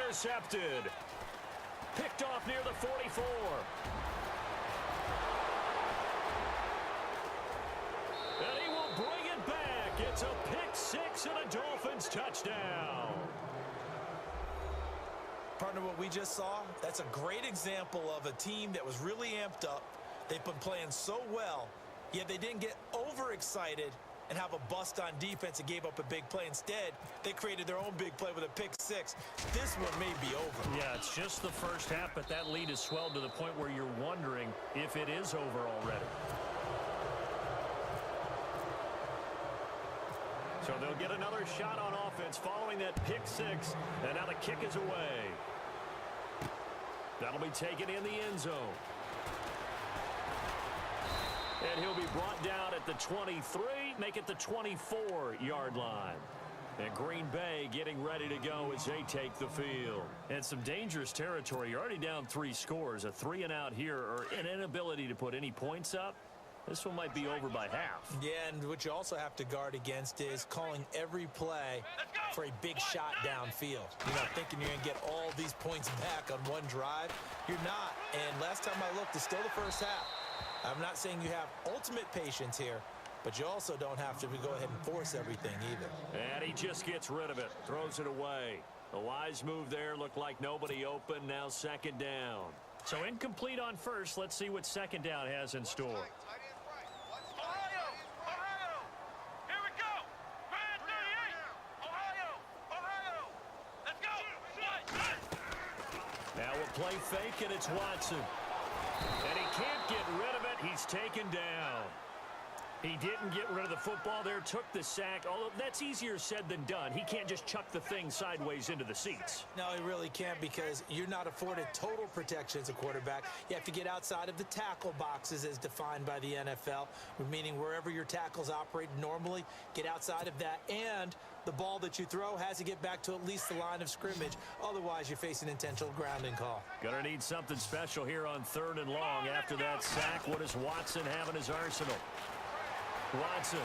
Intercepted. Picked off near the 44. And he will bring it back. It's a pick six and a Dolphins touchdown. Partner, what we just saw, that's a great example of a team that was really amped up. They've been playing so well, yet they didn't get overexcited and have a bust on defense and gave up a big play. Instead, they created their own big play with a pick six. This one may be over. Yeah, it's just the first half, but that lead has swelled to the point where you're wondering if it is over already. So they'll get another shot on offense following that pick six, and now the kick is away. That'll be taken in the end zone. And he'll be brought down at the 23, make it the 24-yard line. And Green Bay getting ready to go as they take the field. And some dangerous territory. You're already down 3 scores. A 3-and-out here, or an inability to put any points up. This one might be over by half. Yeah, and what you also have to guard against is calling every play for a big shot downfield. You know, thinking you're going to get all these points back on one drive. You're not. And last time I looked, it's still the first half. I'm not saying you have ultimate patience here, but you also don't have to go ahead and force everything either. And he just gets rid of it, throws it away. A wise move there, looked like nobody open, now second down. So incomplete on first. Let's see what second down has in store. Now a play fake, and it's Watson. And he can't get rid of it. He's taken down. He didn't get rid of the football there, took the sack. Although that's easier said than done. He can't just chuck the thing sideways into the seats. No, he really can't, because you're not afforded total protection as a quarterback. You have to get outside of the tackle boxes as defined by the NFL, meaning wherever your tackles operate normally, get outside of that. And the ball that you throw has to get back to at least the line of scrimmage. Otherwise, you're facing intentional grounding call. Gonna need something special here on 3rd and long after that sack. What does Watson have in his arsenal? Watson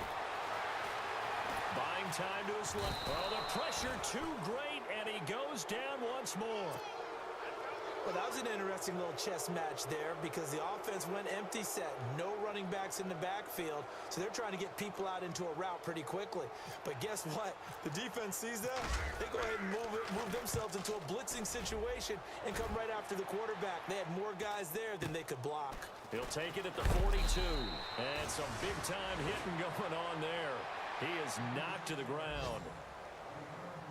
buying time to his left. Oh, the pressure too great, and he goes down once more. Well, that was an interesting little chess match there, because the offense went empty set. No running backs in the backfield, so they're trying to get people out into a route pretty quickly. But guess what? The defense sees that. They go ahead and move themselves into a blitzing situation and come right after the quarterback. They had more guys there than they could block. He'll take it at the 42. And some big-time hitting going on there. He is knocked to the ground.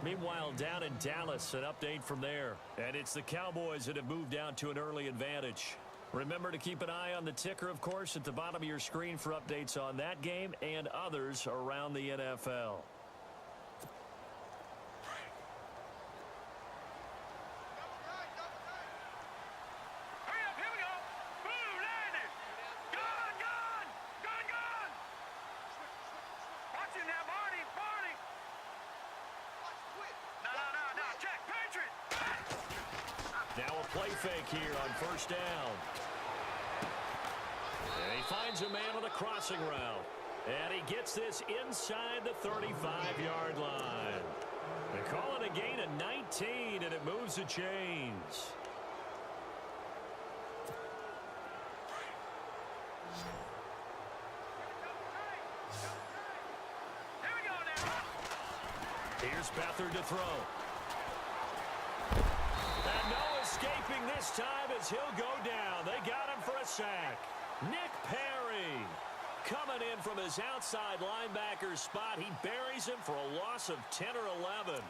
Meanwhile, down in Dallas, an update from there. And it's the Cowboys that have moved down to an early advantage. Remember to keep an eye on the ticker, of course, at the bottom of your screen for updates on that game and others around the NFL. Now a play fake here on first down. And he finds a man on the crossing route. And he gets this inside the 35-yard line. They call it a gain of 19, and it moves the chains. Here's Beathard to throw. And no escaping this time as he'll go down. They got him for a sack. Nick Perry coming in from his outside linebacker spot. He buries him for a loss of 10 or 11.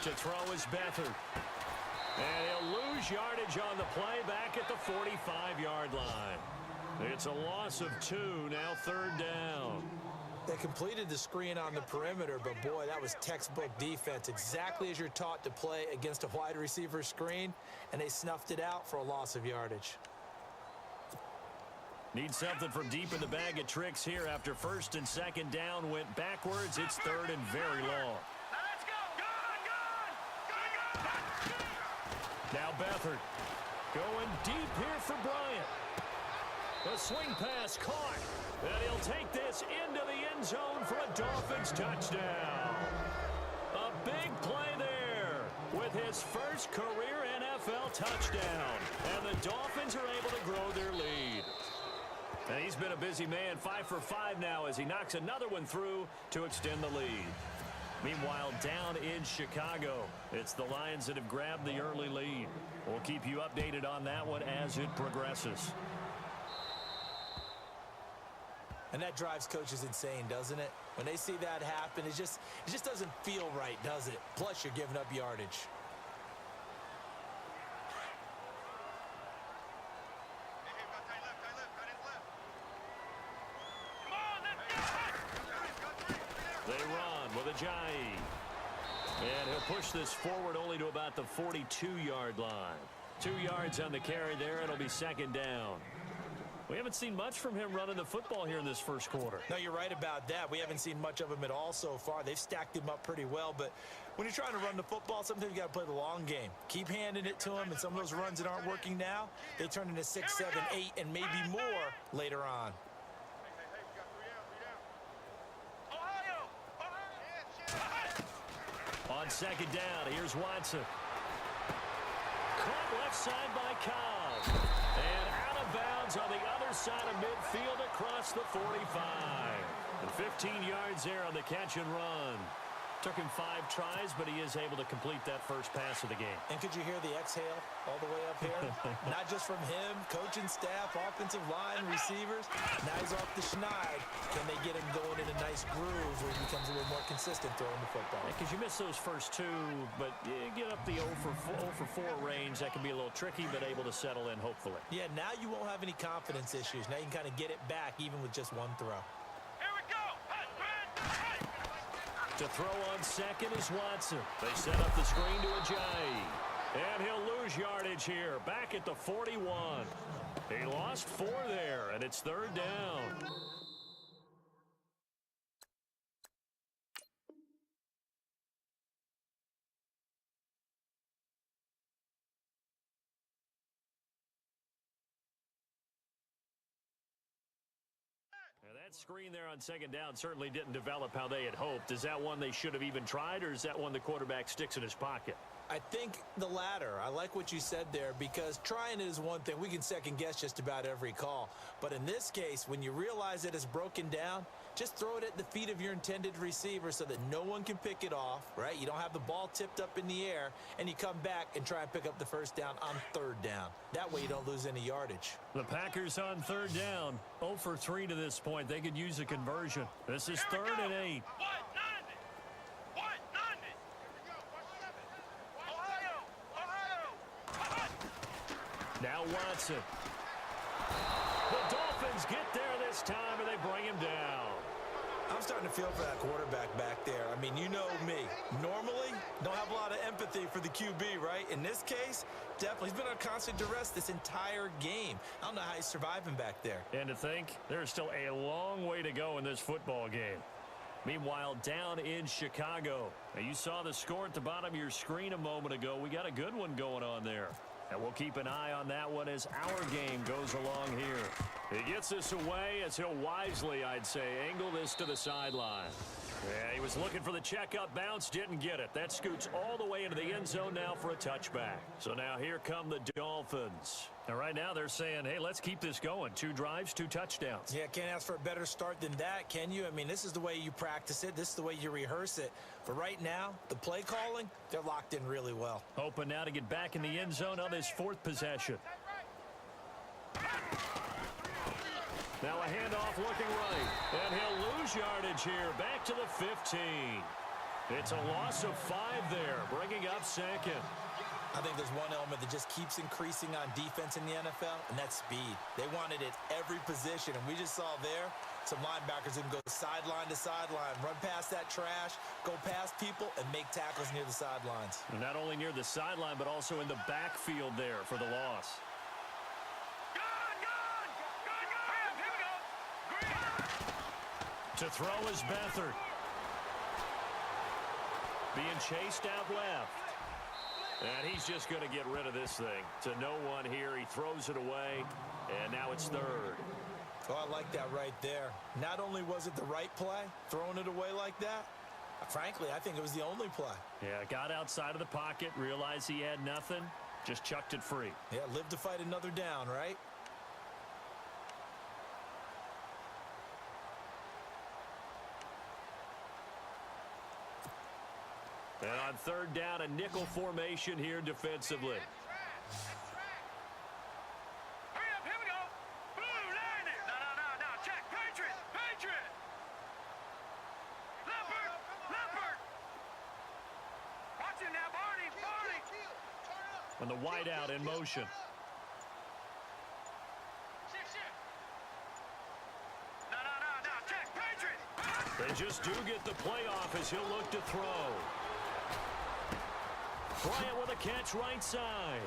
To throw is Beathard. And he'll lose yardage on the play back at the 45-yard line. It's a loss of 2, now 3rd down. They completed the screen on the perimeter, but boy, that was textbook defense. Exactly as you're taught to play against a wide receiver screen, and they snuffed it out for a loss of yardage. Need something from deep in the bag of tricks here after 1st and 2nd down went backwards. It's 3rd and very long. Now Beathard going deep here for Bryant. The swing pass caught. And he'll take this into the end zone for a Dolphins touchdown. A big play there with his first career NFL touchdown. And the Dolphins are able to grow their lead. And he's been a busy man, 5 for 5 now as he knocks another one through to extend the lead. Meanwhile, down in Chicago, it's the Lions that have grabbed the early lead. We'll keep you updated on that one as it progresses. And that drives coaches insane, doesn't it? When they see that happen, it just doesn't feel right, does it? Plus, you're giving up yardage. They run with Ajayi. And he'll push this forward only to about the 42-yard line. 2 yards on the carry there. It'll be second down. We haven't seen much from him running the football here in this first quarter. No, you're right about that. We haven't seen much of him at all so far. They've stacked him up pretty well, but when you're trying to run the football, sometimes you got to play the long game. Keep handing it to him, and some of those runs that aren't working now, they turn into 6, 7, 8, and maybe more later on. On second down, here's Watson. Caught left side by Cobb. And out of bounds on the other side of midfield across the 45. And 15 yards there on the catch and run. Took him 5 tries, but he is able to complete that first pass of the game. And could you hear the exhale all the way up here? Not just from him, coaching staff, offensive line, receivers. Now he's off the schneid. Can they get him going in a nice groove where he becomes a little more consistent throwing the football? Because you miss those first 2, but you get up the 0 for 4 range. That can be a little tricky, but able to settle in, hopefully. Yeah, now you won't have any confidence issues. Now you can kind of get it back even with just one throw. To throw on second is Watson. They set up the screen to Ajayi. And he'll lose yardage here. Back at the 41. He lost 4 there, and it's third down. That screen there on second down certainly didn't develop how they had hoped. Is that one they should have even tried, or is that one the quarterback sticks in his pocket? I think the latter. I like what you said there, because trying it is one thing. We can second guess just about every call. But in this case, when you realize that it's broken down, just throw it at the feet of your intended receiver so that no one can pick it off, right? You don't have the ball tipped up in the air, and you come back and try and pick up the first down on third down. That way you don't lose any yardage. The Packers on third down, 0 for 3 to this point. They could use a conversion. This is 3rd and 8. Now Watson. The Dolphins get there this time, and they bring him down. I'm starting to feel for that quarterback back there. I mean, you know me. Normally, don't have a lot of empathy for the QB, right? In this case, definitely. He's been on constant duress this entire game. I don't know how he's surviving back there. And to think, there's still a long way to go in this football game. Meanwhile, down in Chicago. Now, you saw the score at the bottom of your screen a moment ago. We got a good one going on there. And we'll keep an eye on that one as our game goes along here. He gets this away as he'll wisely, I'd say, angle this to the sideline. Yeah, he was looking for the checkup bounce, didn't get it. That scoots all the way into the end zone now for a touchback. So now here come the Dolphins. And right now they're saying, hey, let's keep this going. 2 drives, 2 touchdowns. Yeah, can't ask for a better start than that, can you? I mean, this is the way you practice it. This is the way you rehearse it. But right now, the play calling, they're locked in really well. Hoping now to get back in the end zone on his 4th possession. Now a handoff looking right. And he'll lose yardage here. Back to the 15. It's a loss of 5 there, bringing up second. I think there's one element that just keeps increasing on defense in the NFL, and that's speed. They want it at every position, and we just saw there some linebackers who can go sideline to sideline, run past that trash, go past people, and make tackles near the sidelines. And not only near the sideline, but also in the backfield there for the loss. To throw is Beathard. Being chased out left. And he's just going to get rid of this thing. To no one here, he throws it away, and now it's third. Oh, I like that right there. Not only was it the right play, throwing it away like that, frankly, I think it was the only play. Yeah, got outside of the pocket, realized he had nothing, just chucked it free. Yeah, live to fight another down, right? And on third down, a nickel formation here defensively. Hurry up, here we go. Blue, line it. No. Check. Patriot. Leopard. Watch him now, Barney. And the wideout in motion. No. Check. Patriot. They just do get the playoff as he'll look to throw. Bryant with a catch right side.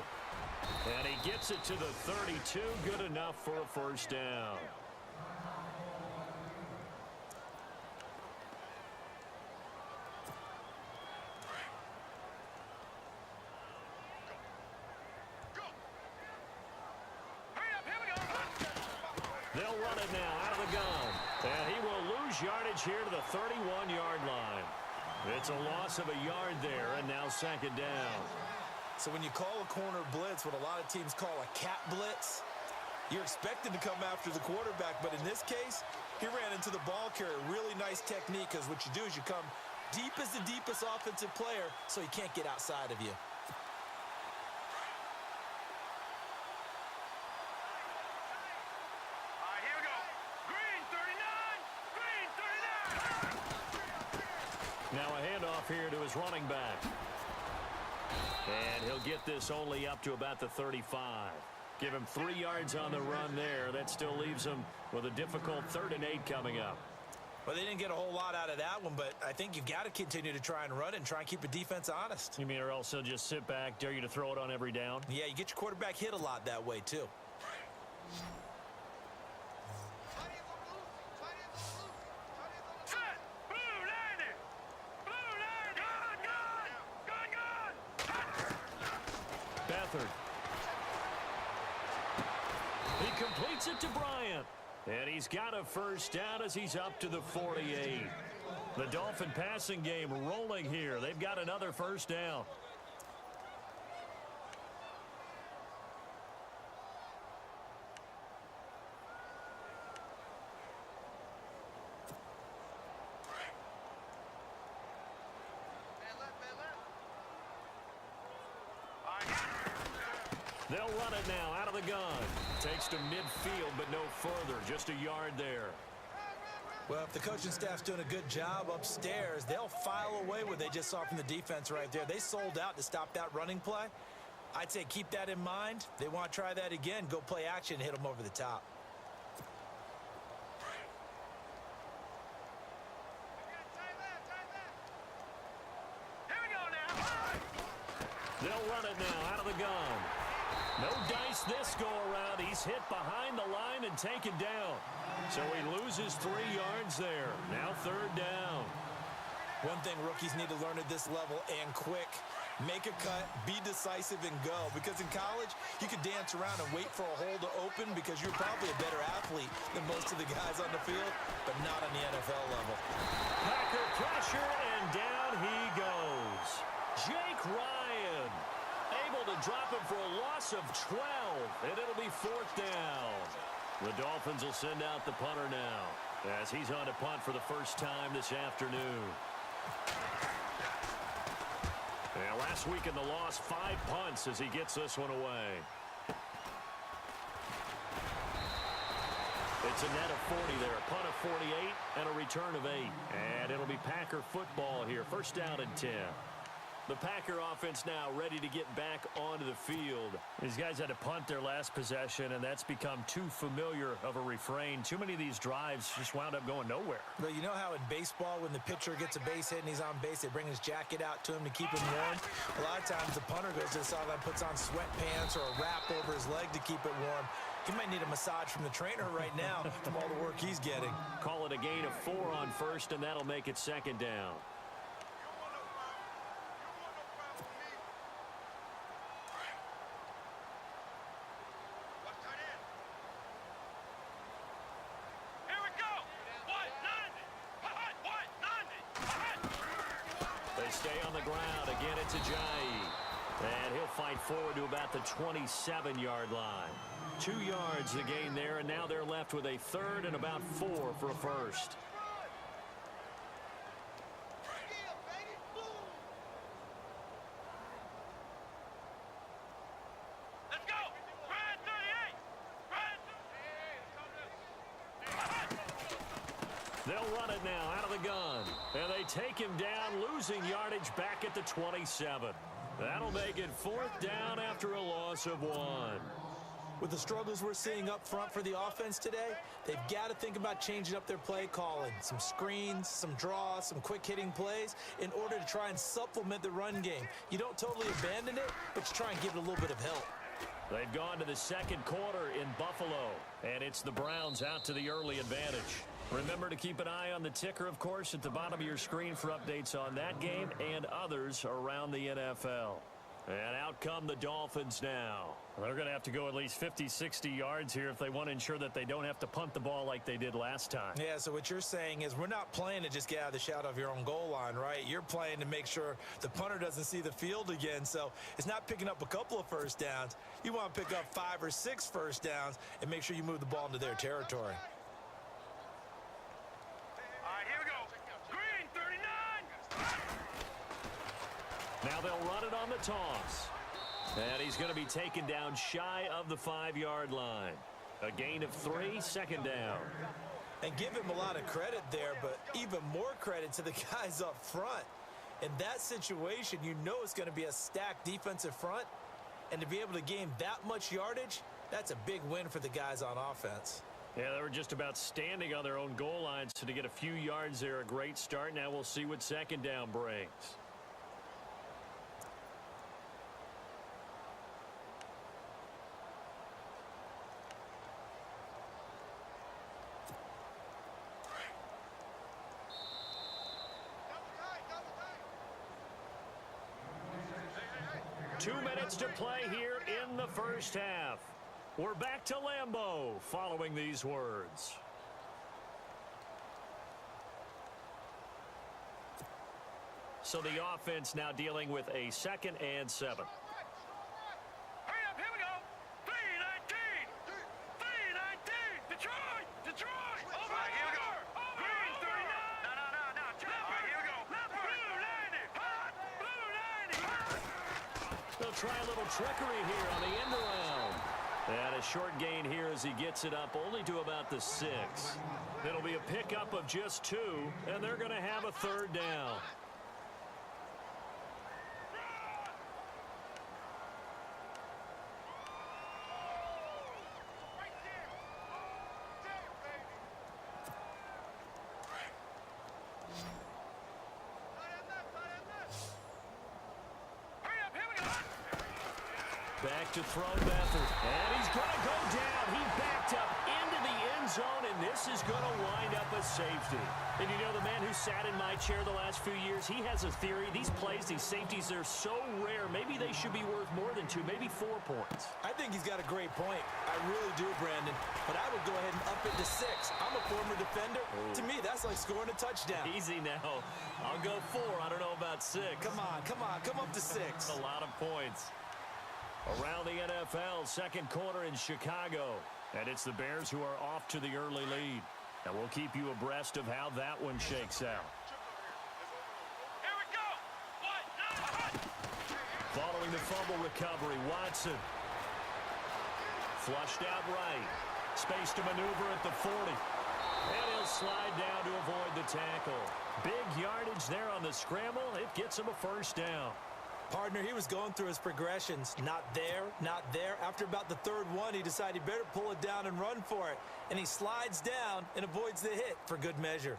And he gets it to the 32. Good enough for a first down. Hurry up, here we go. They'll run it now out of the gun. And he will lose yardage here to the 31-yard line. It's a loss of a yard there, and now second down. So when you call a corner blitz, what a lot of teams call a cat blitz, you're expected to come after the quarterback. But in this case, he ran into the ball carrier. Really nice technique, because what you do is you come deep as the deepest offensive player so he can't get outside of you. All right, here we go. Green 39. Now a handoff here to his running back. And he'll get this only up to about the 35. Give him 3 yards on the run there. That still leaves him with a difficult 3rd and 8 coming up. Well, they didn't get a whole lot out of that one, but I think you've got to continue to try and run it and try and keep the defense honest. You mean or else he'll just sit back, dare you to throw it on every down? Yeah, you get your quarterback hit a lot that way, too. Set. Blue, line it. Gun. Beathard. He completes it to Bryant. And he's got a first down as he's up to the 48. The Dolphin passing game rolling here. They've got another first down. They'll run it now out of the gun. Takes to midfield, but no further. Just a yard there. Well, if the coaching staff's doing a good job upstairs, they'll file away what they just saw from the defense right there. They sold out to stop that running play. I'd say keep that in mind. They want to try that again. Go play action and hit them over the top. Here we go now. They'll run it now out of the gun. No dice this go around. He's hit behind the line and taken down. So he loses 3 yards there. Now 3rd down. One thing rookies need to learn at this level, and quick, make a cut, be decisive, and go. Because in college, you could dance around and wait for a hole to open because you're probably a better athlete than most of the guys on the field, but not on the NFL level. Packer pressure, and down he goes. Jake Ryan able to drop him for a loss of 12, and it'll be 4th down. The Dolphins will send out the punter now as he's on to punt for the first time this afternoon. And last week in the loss, 5 punts as he gets this one away. It's a net of 40 there, a punt of 48 and a return of 8. And it'll be Packer football here, first down and 10. The Packer offense now ready to get back onto the field. These guys had to punt their last possession, and that's become too familiar of a refrain. Too many of these drives just wound up going nowhere. But you know how in baseball, when the pitcher gets a base hit and he's on base, they bring his jacket out to him to keep him warm? A lot of times the punter goes to the sideline, puts on sweatpants or a wrap over his leg to keep it warm. He might need a massage from the trainer right now from all the work he's getting. Call it a gain of 4 on first, and that'll make it 2nd down. They stay on the ground. Again, it's Ajayi. And he'll fight forward to about the 27-yard line. 2 yards the gain there, and now they're left with a third and about 4 for a first. Let's go. Brad 38. They'll run it now out of the gun. And they take him down, losing yardage back at the 27. That'll make it 4th down after a loss of 1. With the struggles we're seeing up front for the offense today, they've got to think about changing up their play calling. Some screens, some draws, some quick-hitting plays in order to try and supplement the run game. You don't totally abandon it, but you try and give it a little bit of help. They've gone to the second quarter in Buffalo, and it's the Browns out to the early advantage. Remember to keep an eye on the ticker, of course, at the bottom of your screen for updates on that game and others around the NFL. And out come the Dolphins now. They're going to have to go at least 50, 60 yards here if they want to ensure that they don't have to punt the ball like they did last time. Yeah, so what you're saying is we're not playing to just get out of the shadow of your own goal line, right? You're playing to make sure the punter doesn't see the field again. So it's not picking up a couple of first downs. You want to pick up 5 or 6 first downs and make sure you move the ball into their territory. All right, here we go. Green 39. Now they'll run it on the toss. And he's going to be taken down shy of the 5-yard line. A gain of 3, 2nd down. And give him a lot of credit there, but even more credit to the guys up front. In that situation, you know it's going to be a stacked defensive front. And to be able to gain that much yardage, that's a big win for the guys on offense. Yeah, they were just about standing on their own goal line, so to get a few yards there, a great start. Now we'll see what 2nd down brings. Two minutes to play here in the first half. We're back to Lambeau following these words. So the offense now dealing with a 2nd and 7. Hurry up, here we go. 319. 319. Detroit. Detroit. Over right, here we go. Green 39. No. Check. All right, here we go. Blue 90. Hot. Blue 90. They'll try a little trickery here on the end around. And a short gain here as he gets it up only to about the 6. It'll be a pickup of just 2, and they're going to have a 3rd down. Back to throw Beathard. And he's going to go down. He backed up into the end zone, and this is going to wind up a safety. And you know, the man who sat in my chair the last few years, he has a theory. These plays, these safeties, they're so rare. Maybe they should be worth more than 2, maybe 4 points. I think he's got a great point. I really do, Brandon. But I would go ahead and up it to 6. I'm a former defender. Ooh. To me, that's like scoring a touchdown. Easy now. I'll go 4. I don't know about 6. Come on. Come up to 6. That's a lot of points. Around the NFL, second quarter in Chicago. And it's the Bears who are off to the early lead. And we'll keep you abreast of how that one shakes out. Here we go. Following the fumble recovery, Watson. Flushed out right. Space to maneuver at the 40. And he'll slide down to avoid the tackle. Big yardage there on the scramble. It gets him a 1st down. Partner, he was going through his progressions. Not there, not there. After about the 3rd one, he decided he better pull it down and run for it. And he slides down and avoids the hit for good measure.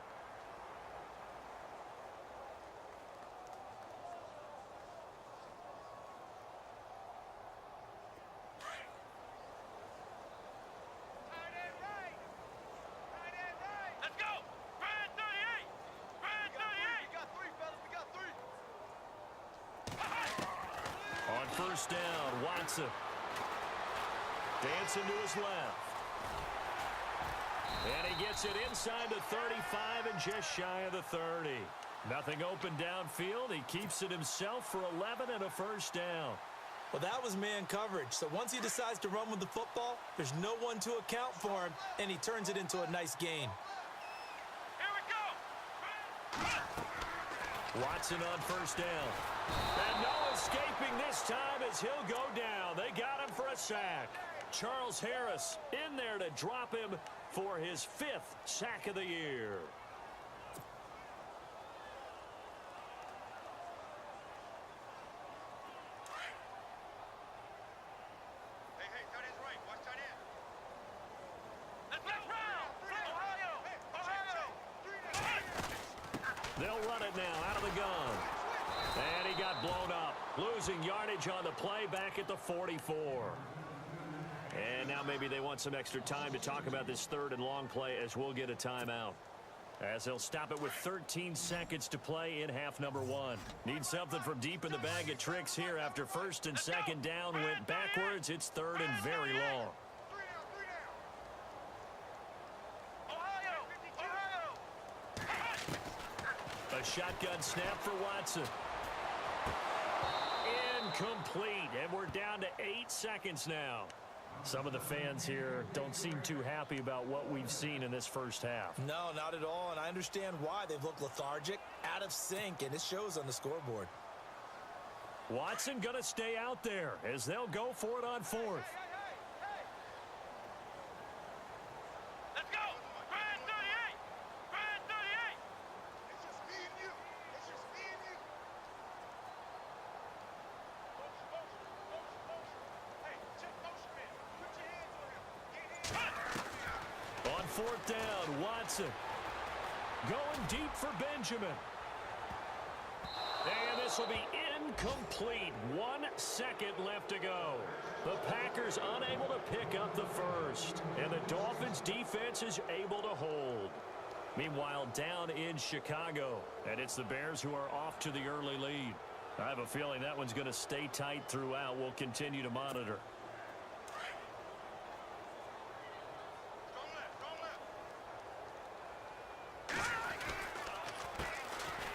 Let's go. Brad 38. Brad 38. We got 3, fellas. We got 3. On 1st down, Watson. Dancing to his left. And he gets it inside the 35 and just shy of the 30. Nothing open downfield. He keeps it himself for 11 and a first down. Well, that was man coverage. So once he decides to run with the football, there's no one to account for him, and he turns it into a nice gain. Here we go. Watson on first down. And no escaping this time as he'll go down. They got him for a sack. Charles Harris in there to drop him for his 5th sack of the year. Hey, tight end's right. Watch tight end. Let's round. Ohio. They'll run it now out of the gun. And he got blown up. Losing yardage on the play back at the 44. And now maybe they want some extra time to talk about this 3rd and long play as we'll get a timeout. As they'll stop it with 13 seconds to play in half number 1. Need something from deep in the bag of tricks here after 1st and 2nd down went backwards. It's 3rd and very long. A shotgun snap for Watson. Incomplete, and we're down to 8 seconds now. Some of the fans here don't seem too happy about what we've seen in this first half. No, not at all, and I understand why. They've looked lethargic, out of sync, and it shows on the scoreboard. Watson going to stay out there as they'll go for it on 4th. Let's go. Grand 38. Grand 38. It's just me and you. It's just me and you. Hey, check motion, man. Put your hands on him. Get in. On 4th down, Watson going deep for Benjamin. And this will be incomplete. 1 second left to go. The Packers unable to pick up the first. And the Dolphins defense is able to hold. Meanwhile, down in Chicago. And it's the Bears who are off to the early lead. I have a feeling that one's going to stay tight throughout. We'll continue to monitor.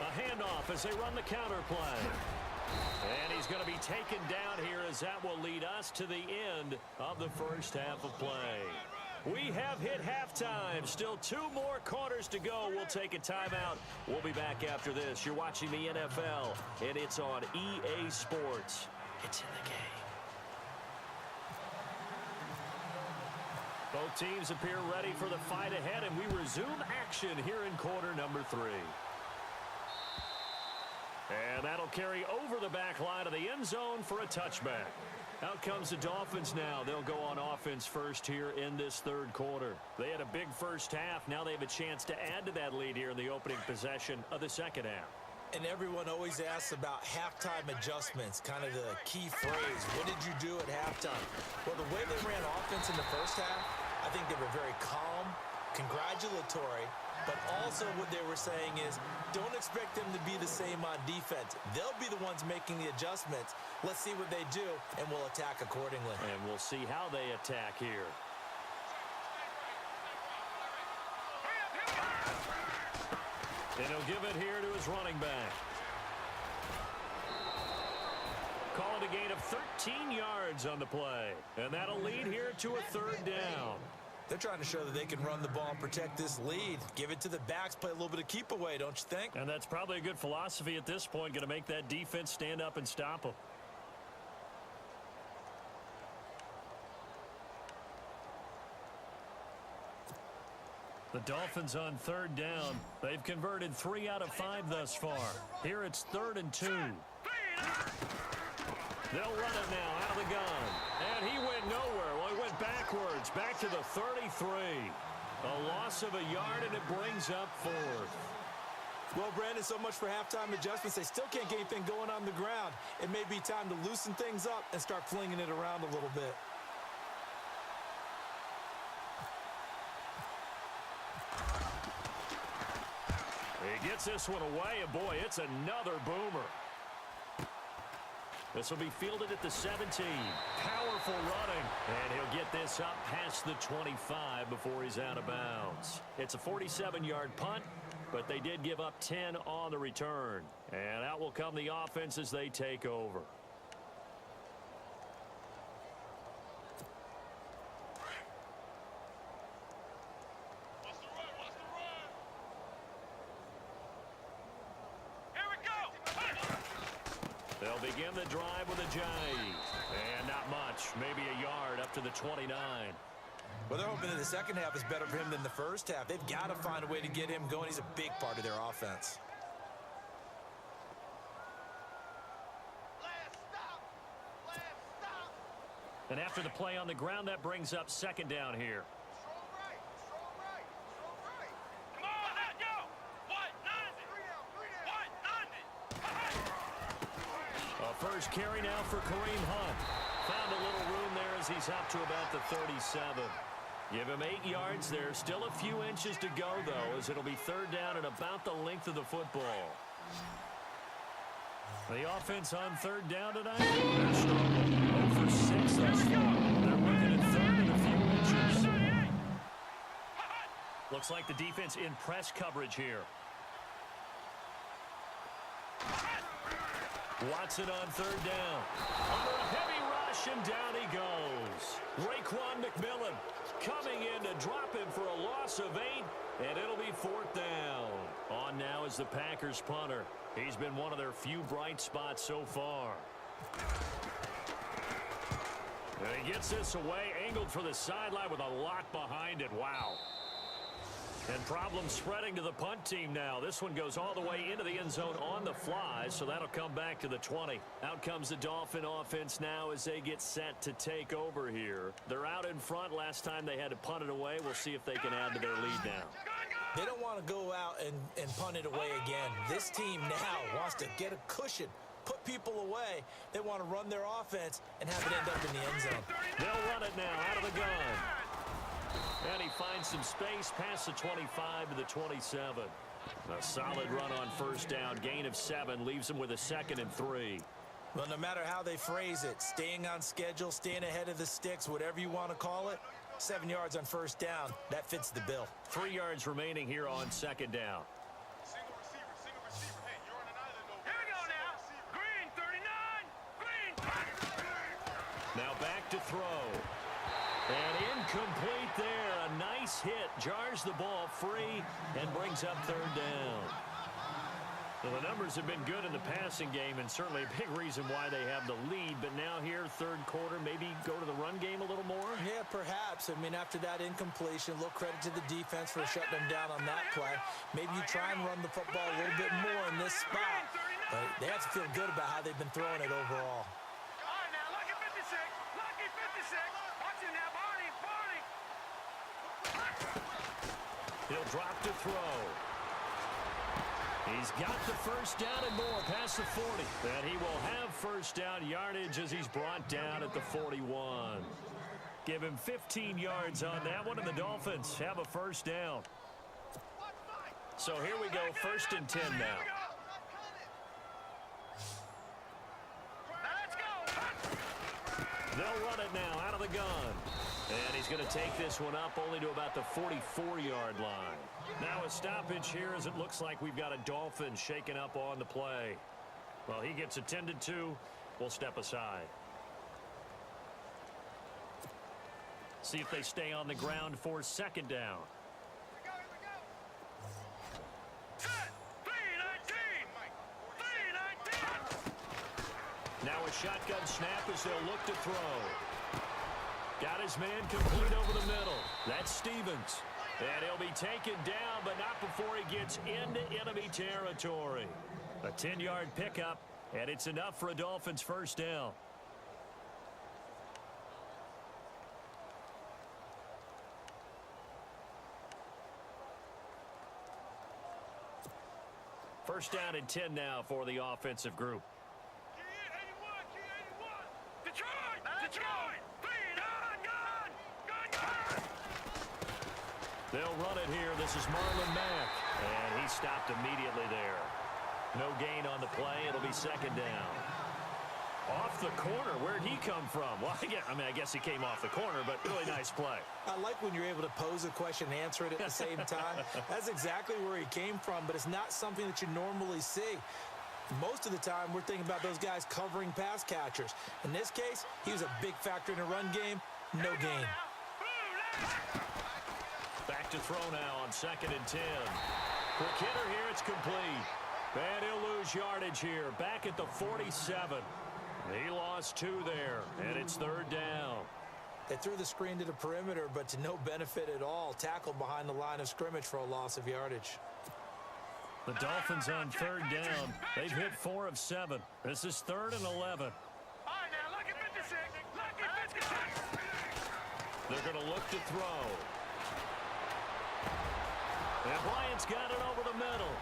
A handoff as they run the counter play. And he's going to be taken down here as that will lead us to the end of the first half of play. We have hit halftime. Still 2 more quarters to go. We'll take a timeout. We'll be back after this. You're watching the NFL, and it's on EA Sports. It's in the game. Both teams appear ready for the fight ahead, and we resume action here in quarter number 3. And that'll carry over the back line of the end zone for a touchback. Out comes the Dolphins now. They'll go on offense first here in this 3rd quarter. They had a big first half. Now they have a chance to add to that lead here in the opening possession of the 2nd half. And everyone always asks about halftime adjustments, kind of the key phrase. What did you do at halftime? Well, the way they ran offense in the first half, I think they were very calm, congratulatory, but also what they were saying is don't expect them to be the same on defense. They'll be the ones making the adjustments. Let's see what they do, and we'll attack accordingly. And we'll see how they attack here. And he'll give it here to his running back. Call it a gain of 13 yards on the play. And that'll lead here to a 3rd down. They're trying to show that they can run the ball and protect this lead. Give it to the backs, play a little bit of keep away, don't you think? And that's probably a good philosophy at this point, going to make that defense stand up and stop them. The Dolphins on 3rd down. They've converted 3 out of 5 thus far. Here it's 3rd and 2. They'll run it now out of the gun. And he went nowhere. Well, he went backwards, back to the 33. A loss of a yard, and it brings up 4th. Well, Brandon, so much for halftime adjustments. They still can't get anything going on the ground. It may be time to loosen things up and start flinging it around a little bit. He gets this one away, and boy, it's another boomer. This will be fielded at the 17. Powerful running, and he'll get this up past the 25 before he's out of bounds. It's a 47-yard punt. but they did give up 10 on the return. And out will come the offense as they take over. They'll begin the drive with a jive. And not much. Maybe a yard up to the 29. Well, they're hoping that the second half is better for him than the first half. They've got to find a way to get him going. He's a big part of their offense. And after the play on the ground, that brings up second down here. First carry now for Kareem Hunt. Found a little room there as he's up to about the 37. Give him 8 yards there. Still a few inches to go, though, as it'll be third down and about the length of the football. The offense on third down tonight, they're struggling. 0 for 6 thus far. They're looking at third and a few inches. Looks like the defense in press coverage here. Watson on third down. Under a heavy rush, and down he goes. Raekwon McMillan coming in to drop him for a loss of 8, and it'll be fourth down. On now is the Packers punter. He's been one of their few bright spots so far. And he gets this away, angled for the sideline with a lot behind it. Wow. And problems spreading to the punt team now. This one goes all the way into the end zone on the fly, so that'll come back to the 20. Out comes the Dolphin offense now as they get set to take over here. They're out in front. Last time they had to punt it away. We'll see if they can add to their lead now. They don't want to go out and punt it away again. This team now wants to get a cushion, put people away. They want to run their offense and have it end up in the end zone. They'll run it now out of the gun. And he finds some space past the 25 to the 27. A solid run on first down. Gain of 7 leaves him with a 2nd and 3. Well, no matter how they phrase it, staying on schedule, staying ahead of the sticks, whatever you want to call it, 7 yards on first down, that fits the bill. 3 yards remaining here on second down. Single receiver. Hey, you're on an island over here. Here we go now. Green, 39. Green. Now back to throw. And incomplete there. A nice hit. Jars the ball free and brings up third down. Well, the numbers have been good in the passing game and certainly a big reason why they have the lead. But now here, third quarter, maybe go to the run game a little more? Yeah, perhaps. I mean, after that incompletion, a little credit to the defense for shutting them down on that play. Maybe you try and run the football a little bit more in this spot. But they have to feel good about how they've been throwing it overall. He'll drop to throw. He's got the first down and more past the 40. And he will have first down yardage as he's brought down at the 41. Give him 15 yards on that one, and the Dolphins have a first down. So here we go, 1st and 10 now. They'll run it now out of the gun. And he's going to take this one up only to about the 44-yard line. Now a stoppage here as it looks like we've got a Dolphin shaken up on the play. Well, he gets attended to. We'll step aside. See if they stay on the ground for second down. Now a shotgun snap as they'll look to throw. Got his man complete over the middle. That's Stevens. And he'll be taken down, but not before he gets into enemy territory. A 10-yard pickup, and it's enough for a Dolphins first down. First down and 10 now for the offensive group. They'll run it here. This is Marlon Mack. And he stopped immediately there. No gain on the play. It'll be second down. Off the the corner. Where'd he come from? Well, I guess he came off the corner, but really nice play. I like when you're able to pose a question and answer it at the same time. That's exactly where he came from, but it's not something that you normally see. Most of the time, we're thinking about those guys covering pass catchers. In this case, he was a big factor in the run game. No gain. Back to throw now on 2nd and 10. Quick hitter here. It's complete. And he'll lose yardage here. Back at the 47. He lost 2 there, and it's 3rd down. They threw the screen to the perimeter, but to no benefit at all. Tackled behind the line of scrimmage for a loss of yardage. The Dolphins on 3rd down. They've hit 4 of 7. This is 3rd and 11. All right, now, look at 56. Look at 56. They're going to look to throw. And Bryant's got it over the middle.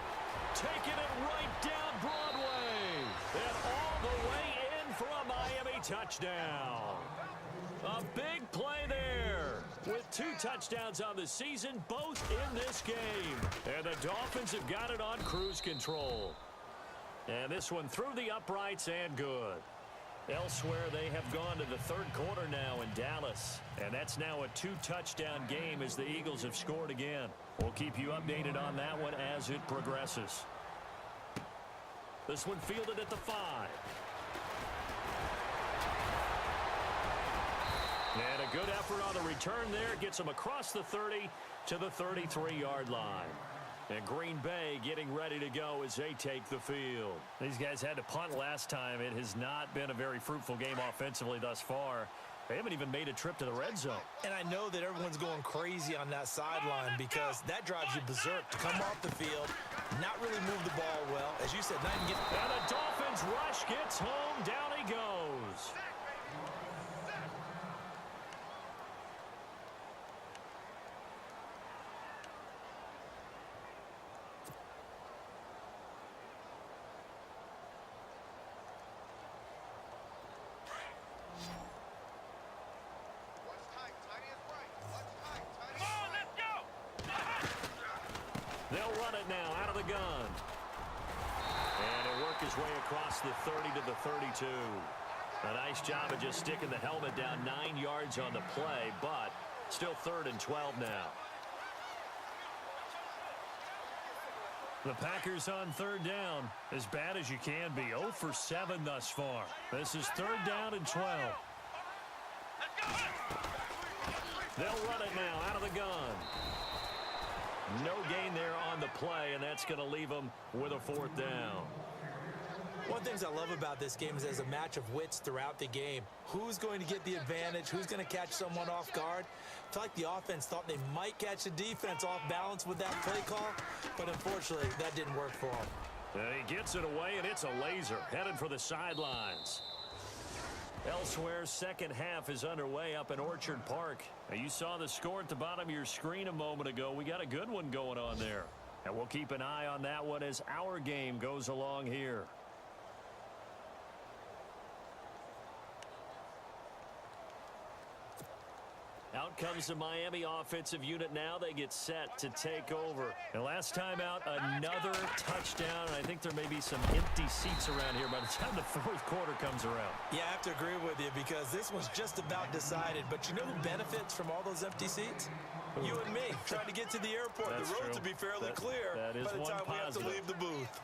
Taking it right down Broadway. And all the way in for a Miami touchdown. A big play there. With 2 touchdowns on the season, both in this game. And the Dolphins have got it on cruise control. And this one through the uprights and good. Elsewhere, they have gone to the 3rd quarter now in Dallas. And that's now a 2-touchdown game as the Eagles have scored again. We'll keep you updated on that one as it progresses. This one fielded at the 5. And a good effort on the return there. Gets them across the 30 to the 33-yard line. And Green Bay getting ready to go as they take the field. These guys had to punt last time. It has not been a very fruitful game offensively thus far. They haven't even made a trip to the red zone. And I know that everyone's going crazy on that sideline because that drives you berserk to come off the field, not really move the ball well. As you said, not even get... And the Dolphins rush gets home. Down he goes. They'll run it now out of the gun. And he'll work his way across the 30 to the 32. A nice job of just sticking the helmet down 9 yards on the play, but still 3rd and 12 now. The Packers on 3rd down, as bad as you can be. 0 for 7 thus far. This is 3rd down and 12. They'll run it now out of the gun. No gain there on the play, and that's going to leave them with a 4th down. One of the things I love about this game is there's a match of wits throughout the game. Who's going to get the advantage? Who's going to catch someone off guard? I feel like the offense thought they might catch the defense off balance with that play call, but unfortunately, that didn't work for them. He gets it away, and it's a laser headed for the sidelines. Elsewhere, second half is underway up in Orchard Park. Now, you saw the score at the bottom of your screen a moment ago. We got a good one going on there. And we'll keep an eye on that one as our game goes along here. Out comes the Miami offensive unit now. They get set to take over. And last time out, another touchdown. I think there may be some empty seats around here by the time the 4th quarter comes around. Yeah, I have to agree with you because this was just about decided. But you know who benefits from all those empty seats? You and me, trying to get to the airport. That's the road true. to be fairly clear that is by the time we have to positive. leave the booth.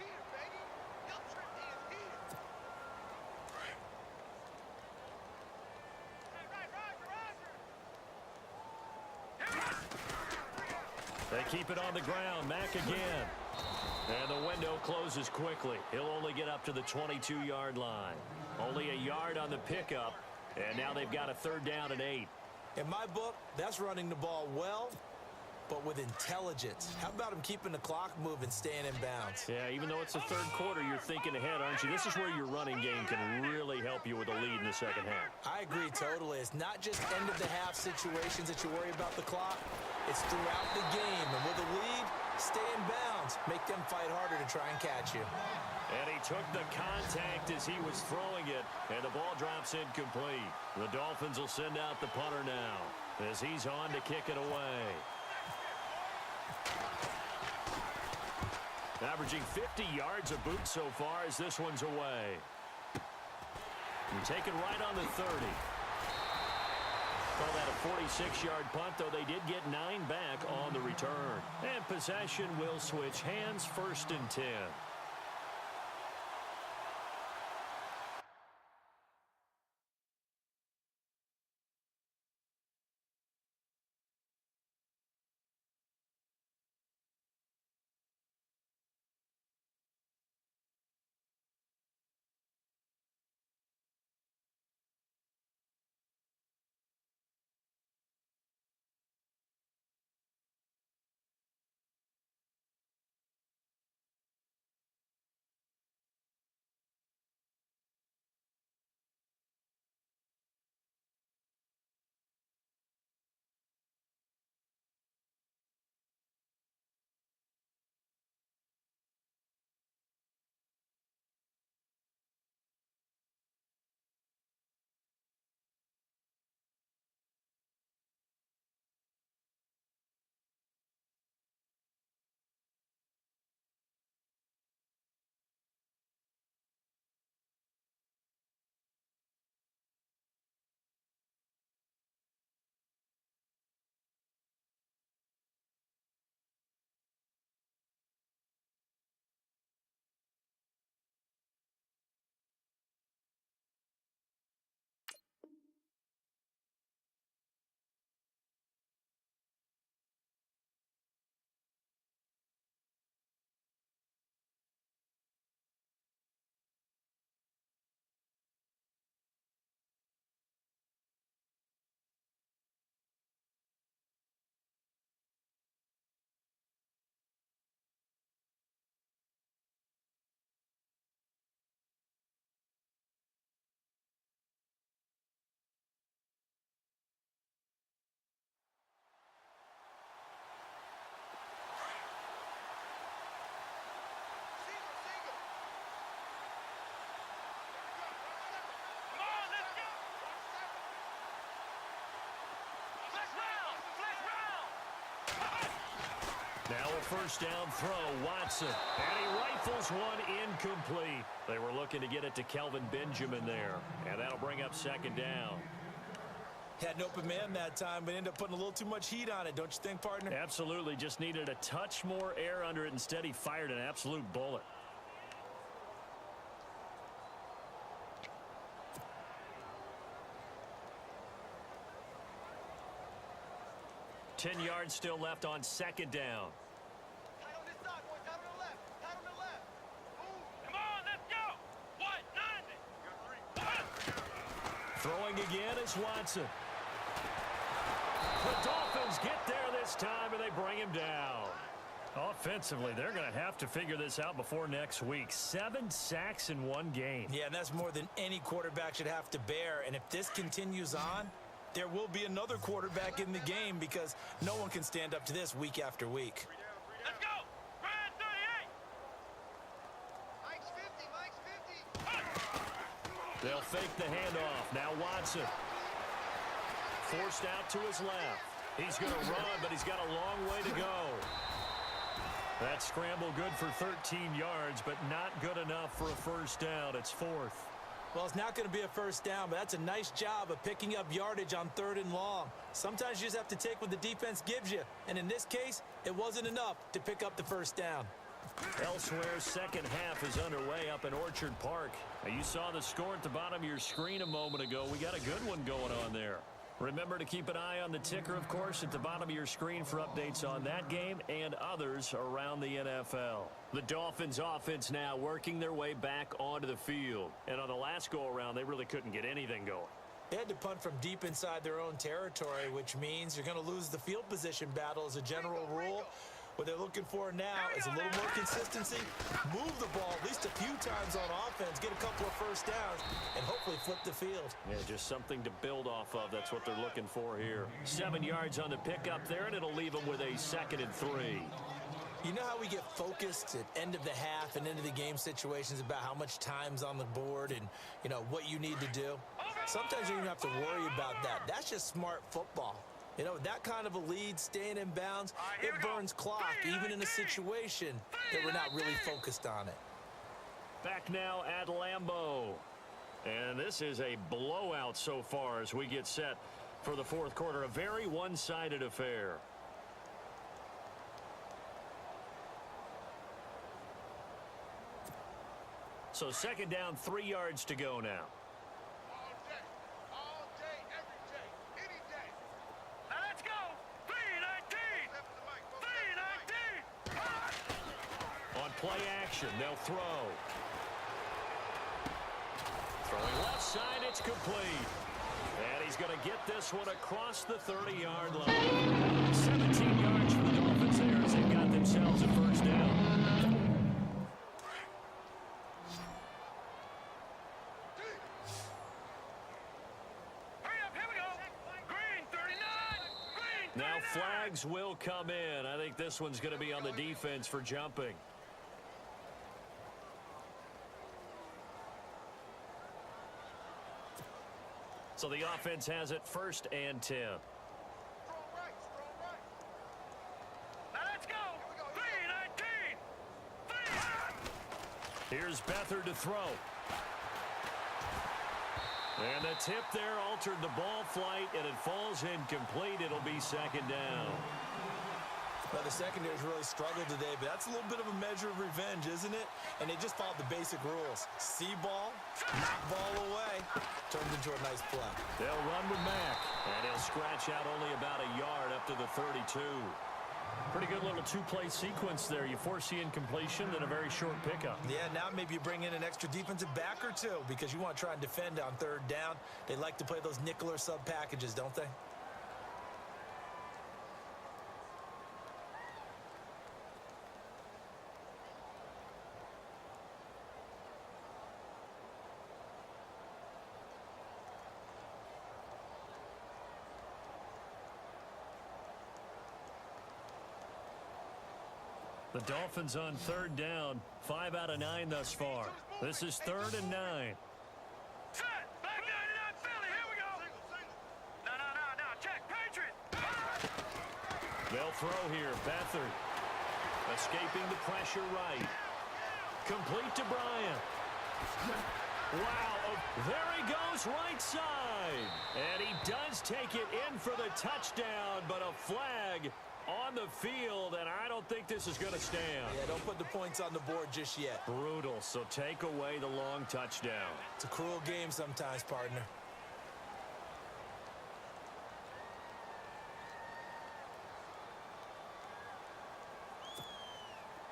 They keep it on the ground. Mack again. And the window closes quickly. He'll only get up to the 22-yard line. Only a yard on the pickup. And now they've got a 3rd down and 8. In my book, that's running the ball well, but with intelligence. How about him keeping the clock moving, staying in bounds? Yeah, even though it's the 3rd quarter, you're thinking ahead, aren't you? This is where your running game can really help you with a lead in the second half. I agree totally. It's not just end-of-the-half situations that you worry about the clock. It's throughout the game. And with a lead, stay in bounds. Make them fight harder to try and catch you. And he took the contact as he was throwing it, and the ball drops incomplete. The Dolphins will send out the punter now as he's on to kick it away. Averaging 50 yards a boot so far as this one's away. And taken right on the 30. Call that a 46-yard punt, though they did get 9 back on the return. And possession will switch hands, 1st and 10. Now a first down throw, Watson. And he rifles one incomplete. They were looking to get it to Kelvin Benjamin there. And that'll bring up 2nd down. Had an open man that time, but ended up putting a little too much heat on it, don't you think, partner? Absolutely. Just needed a touch more air under it. Instead, he fired an absolute bullet. Ten yards still left on 2nd down. Throwing again is Watson. The Dolphins get there this time, and they bring him down. Offensively, they're going to have to figure this out before next week. 7 sacks in one game. Yeah, and that's more than any quarterback should have to bear. And if this continues on, there will be another quarterback in the game because no one can stand up to this week after week. Let's go! Brad 38! Mike's 50, They'll fake the handoff. Now Watson. Forced out to his left. He's going to run, but he's got a long way to go. That scramble good for 13 yards, but not good enough for a first down. It's 4th. Well, it's not going to be a first down, but that's a nice job of picking up yardage on 3rd and long. Sometimes you just have to take what the defense gives you, and in this case, it wasn't enough to pick up the first down. Elsewhere, second half is underway up in Orchard Park. Now, you saw the score at the bottom of your screen a moment ago. We got a good one going on there. Remember to keep an eye on the ticker, of course, at the bottom of your screen for updates on that game and others around the NFL. The Dolphins offense now working their way back onto the field. And on the last go-around, they really couldn't get anything going. They had to punt from deep inside their own territory, which means you're going to lose the field position battle as a general rule. What they're looking for now is a little more consistency, move the ball at least a few times on offense, get a couple of first downs, and hopefully flip the field. Yeah, just something to build off of. That's what they're looking for here. 7 yards on the pickup there, and it'll leave them with a 2nd and 3. You know how we get focused at end of the half and into the game situations about how much time's on the board and, you know, what you need to do? Sometimes you don't even have to worry about that. That's just smart football. You know, that kind of a lead, staying in bounds, it burns clock, even in a situation that we're not really focused on it. Back now at Lambeau. And this is a blowout so far as we get set for the fourth quarter. A very one-sided affair. So second down, 3 yards to go now. All day, every day, any day. Now let's go. 3-19. 3-19. On play action, they'll throw. Throwing left side, it's complete. And he's going to get this one across the 30-yard line. 17 yards for the Dolphins there as they've got themselves a first down. Hurry up, here we go. Green, 39. Green, 39. Now flags will come in. I think this one's going to be on the defense for jumping. So the offense has it 1st and 10. Strong right, strong right. Now let's go. 3-19. Here's Beathard to throw. And the tip there altered the ball flight, and it falls incomplete. It'll be second down. Well, the secondary's really struggled today, but that's a little bit of a measure of revenge, isn't it? And they just followed the basic rules. See ball, knock ball away. Turns into a nice play. They'll run with Mack, and he'll scratch out only about a yard up to the 32. Pretty good little two-play sequence there. You force the incompletion, then a very short pickup. Yeah, now maybe you bring in an extra defensive back or two because you want to try and defend on 3rd down. They like to play those nickel or sub packages, don't they? The Dolphins on 3rd down, 5 out of 9 thus far. This is 3rd and 9. Set. Back 99 Philly. Here we go. No. Check. Patriot. They'll throw here. Beathard escaping the pressure right. Complete to Bryant. Wow. There he goes right side. And he does take it in for the touchdown, but a flag on the field, and I don't think this is going to stand. Yeah, don't put the points on the board just yet. Brutal, so take away the long touchdown. It's a cruel game sometimes, partner.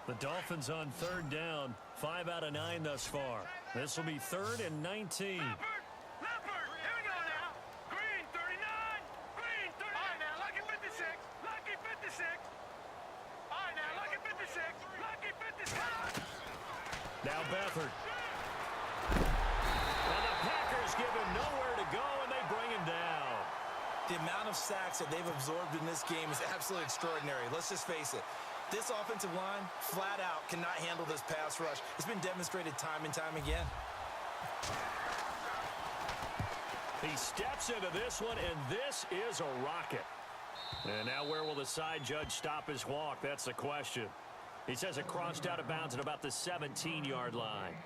The Dolphins on 3rd down, 5 out of 9 thus far. This will be 3rd and 19. Leopard. Here we go now. Green, 39. Green, 39. All right, now, lucky 56. Lucky 56. All right, now, lucky 56. Lucky 56. Now Beathard. And the Packers give him nowhere to go, and they bring him down. The amount of sacks that they've absorbed in this game is absolutely extraordinary. Let's just face it. This offensive line, flat out, cannot handle this pass rush. It's been demonstrated time and time again. He steps into this one, and this is a rocket. And now where will the side judge stop his walk? That's the question. He says it crossed out of bounds at about the 17-yard line.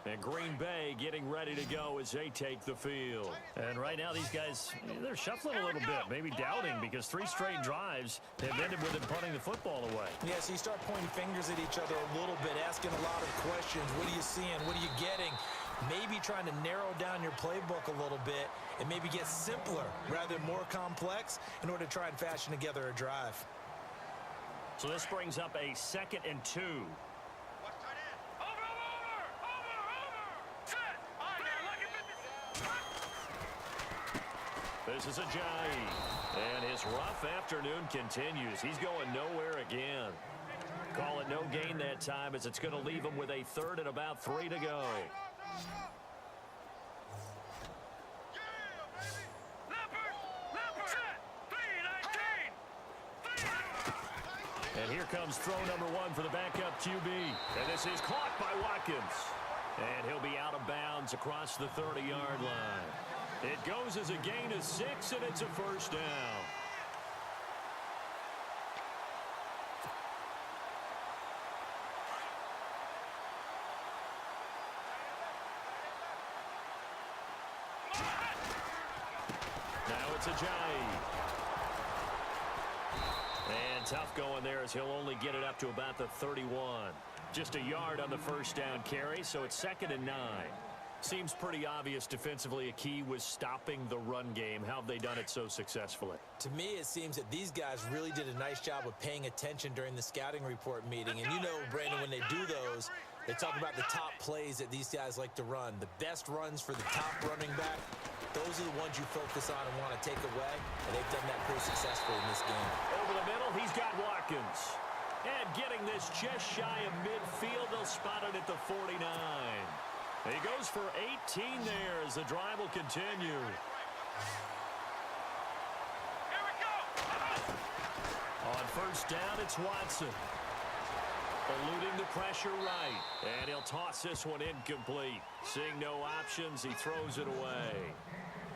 And Green Bay getting ready to go as they take the field. And right now these guys, they're shuffling a little bit, maybe doubting, because 3 straight drives have ended with them punting the football away. Yeah, so you start pointing fingers at each other a little bit, asking a lot of questions. What are you seeing? What are you getting? Maybe trying to narrow down your playbook a little bit and maybe get simpler rather than more complex in order to try and fashion together a drive. So this brings up a 2nd and 2. Watch tight end. Over. Set. All right, now, lucky 56. This is Ajayi. And his rough afternoon continues. He's going nowhere again. Call it no gain that time as it's going to leave him with a 3rd and about 3 to go. Leopard. Set. 3-19. And here comes throw number 1 for the backup QB. And this is caught by Watkins. And he'll be out of bounds across the 30-yard line. It goes as a gain of 6, and it's a first down. Now it's Ajayi. And tough going there as he'll only get it up to about the 31. Just a yard on the first down carry, so it's 2nd and 9. Seems pretty obvious defensively a key was stopping the run game. How have they done it so successfully? To me, it seems that these guys really did a nice job of paying attention during the scouting report meeting. And you know, Brandon, when they do those, they talk about the top plays that these guys like to run. The best runs for the top running back, those are the ones you focus on and want to take away. And they've done that pretty successfully in this game. Over the middle, he's got Watkins. And getting this just shy of midfield, they'll spot it at the 49. He goes for 18 there as the drive will continue. Here we go. On first down, it's Watson. Eluding the pressure right. And he'll toss this one incomplete. Seeing no options, he throws it away.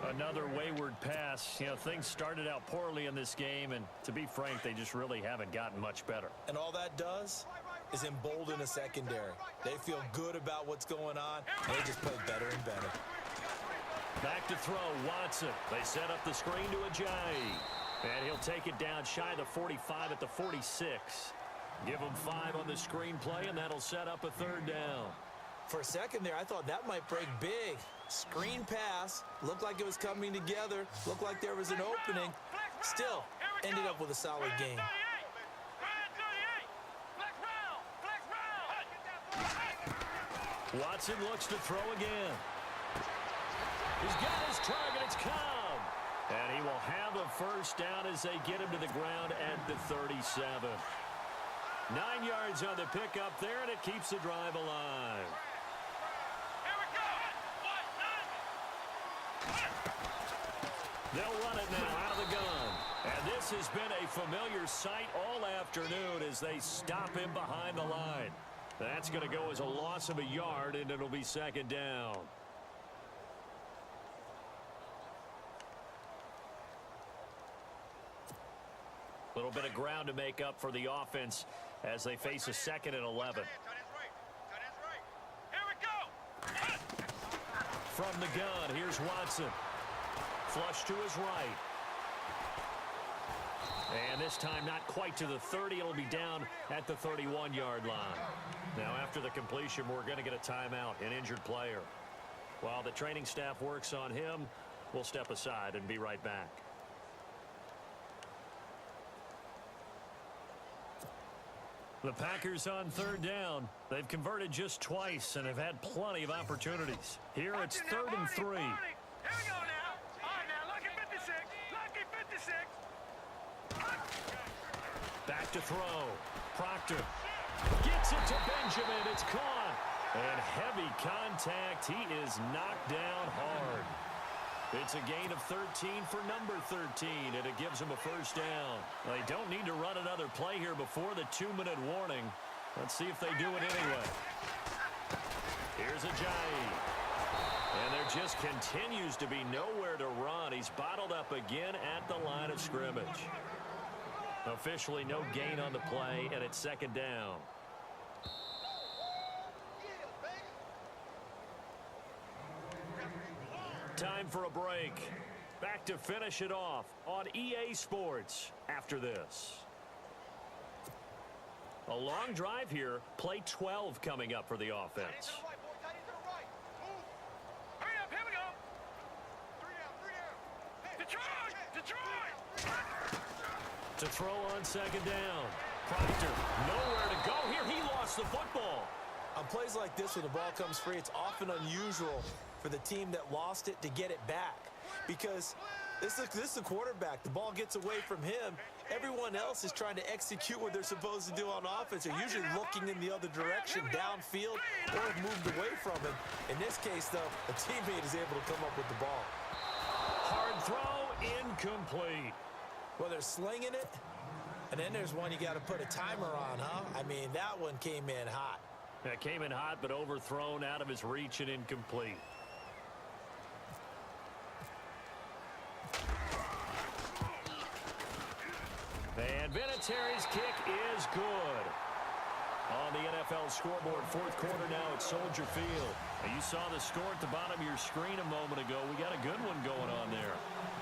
Another wayward pass. You know, things started out poorly in this game, and to be frank, they just really haven't gotten much better. And all that does is embolden a secondary. They feel good about what's going on, and they just play better and better. Back to throw, Watson. They set up the screen to Ajayi. And he'll take it down shy of the 45 at the 46. Give him 5 on the screenplay, and that'll set up a 3rd down. For a second there, I thought that might break big. Screen pass, looked like it was coming together, looked like there was an opening. Still, ended up with a solid game. Watson looks to throw again. He's got his target. It's Cobb. And he will have a first down as they get him to the ground at the 37. 9 yards on the pickup there, and it keeps the drive alive. They'll run it now out of the gun. And this has been a familiar sight all afternoon as they stop him behind the line. That's going to go as a loss of a yard, and it'll be 2nd down. A little bit of ground to make up for the offense as they face a 2nd and 11. From the gun, here's Watson. Flush to his right. And this time not quite to the 30. It'll be down at the 31-yard line. Now after the completion, we're going to get a timeout, an injured player. While the training staff works on him, we'll step aside and be right back. The Packers on 3rd down. They've converted just twice and have had plenty of opportunities. Here it's 3rd and 3. Here we go now. All right, now, lucky 56. Lucky 56. Back to throw. Proctor gets it to Benjamin. It's caught. And heavy contact. He is knocked down hard. It's a gain of 13 for number 13, and it gives him a first down. They don't need to run another play here before the 2-minute warning. Let's see if they do it anyway. Here's Ajayi. And there just continues to be nowhere to run. He's bottled up again at the line of scrimmage. Officially no gain on the play, and it's 2nd down. Time for a break. Back to finish it off on EA Sports after this. A long drive here. Play 12 coming up for the offense. Hurry up, here we go. 3 down. Detroit! To throw on 2nd down. Proctor, nowhere to go here. He lost the football. On plays like this, when the ball comes free, it's often unusual for the team that lost it to get it back. Because this is the quarterback. The ball gets away from him. Everyone else is trying to execute what they're supposed to do on offense. They're usually looking in the other direction, downfield, or have moved away from him. In this case, though, a teammate is able to come up with the ball. Hard throw, incomplete. Well, they're slinging it, and then there's one you got to put a timer on, huh? I mean, that one came in hot. That came in hot, but overthrown out of his reach and incomplete. And Vinatieri's kick is good. On the NFL scoreboard, 4th quarter now at Soldier Field. And you saw the score at the bottom of your screen a moment ago. We got a good one going on there.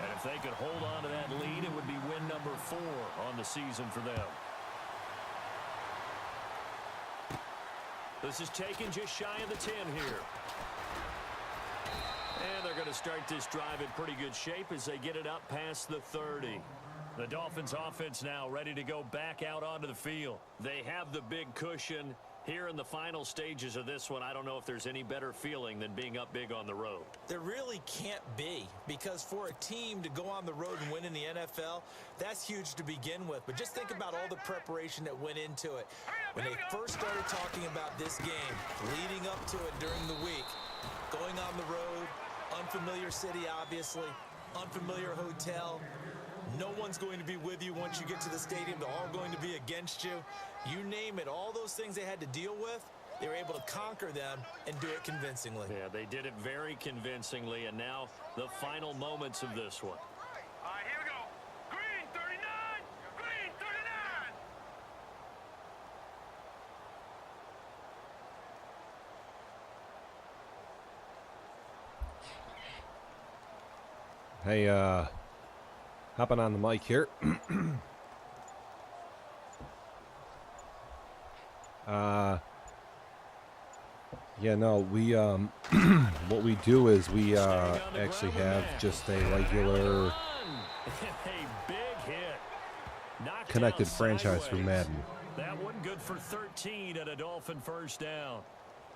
And if they could hold on to that lead, it would be win number 4 on the season for them. This is taken just shy of the 10 here. And they're going to start this drive in pretty good shape as they get it up past the 30. The Dolphins offense now ready to go back out onto the field. They have the big cushion. Here in the final stages of this one, I don't know if there's any better feeling than being up big on the road. There really can't be, because for a team to go on the road and win in the NFL, that's huge to begin with. But just think about all the preparation that went into it. When they first started talking about this game, leading up to it during the week, going on the road, unfamiliar city, obviously, unfamiliar hotel. No one's going to be with you once you get to the stadium. They're all going to be against you. You name it, all those things they had to deal with, they were able to conquer them and do it convincingly. Yeah, they did it very convincingly, and now the final moments of this one. All right, here we go. Green 39, green 39.39. Hey, hopping on the mic here. Yeah, no, we what we do is we actually have just a regular connected franchise through Madden. That one good for 13 at a Dolphin first down.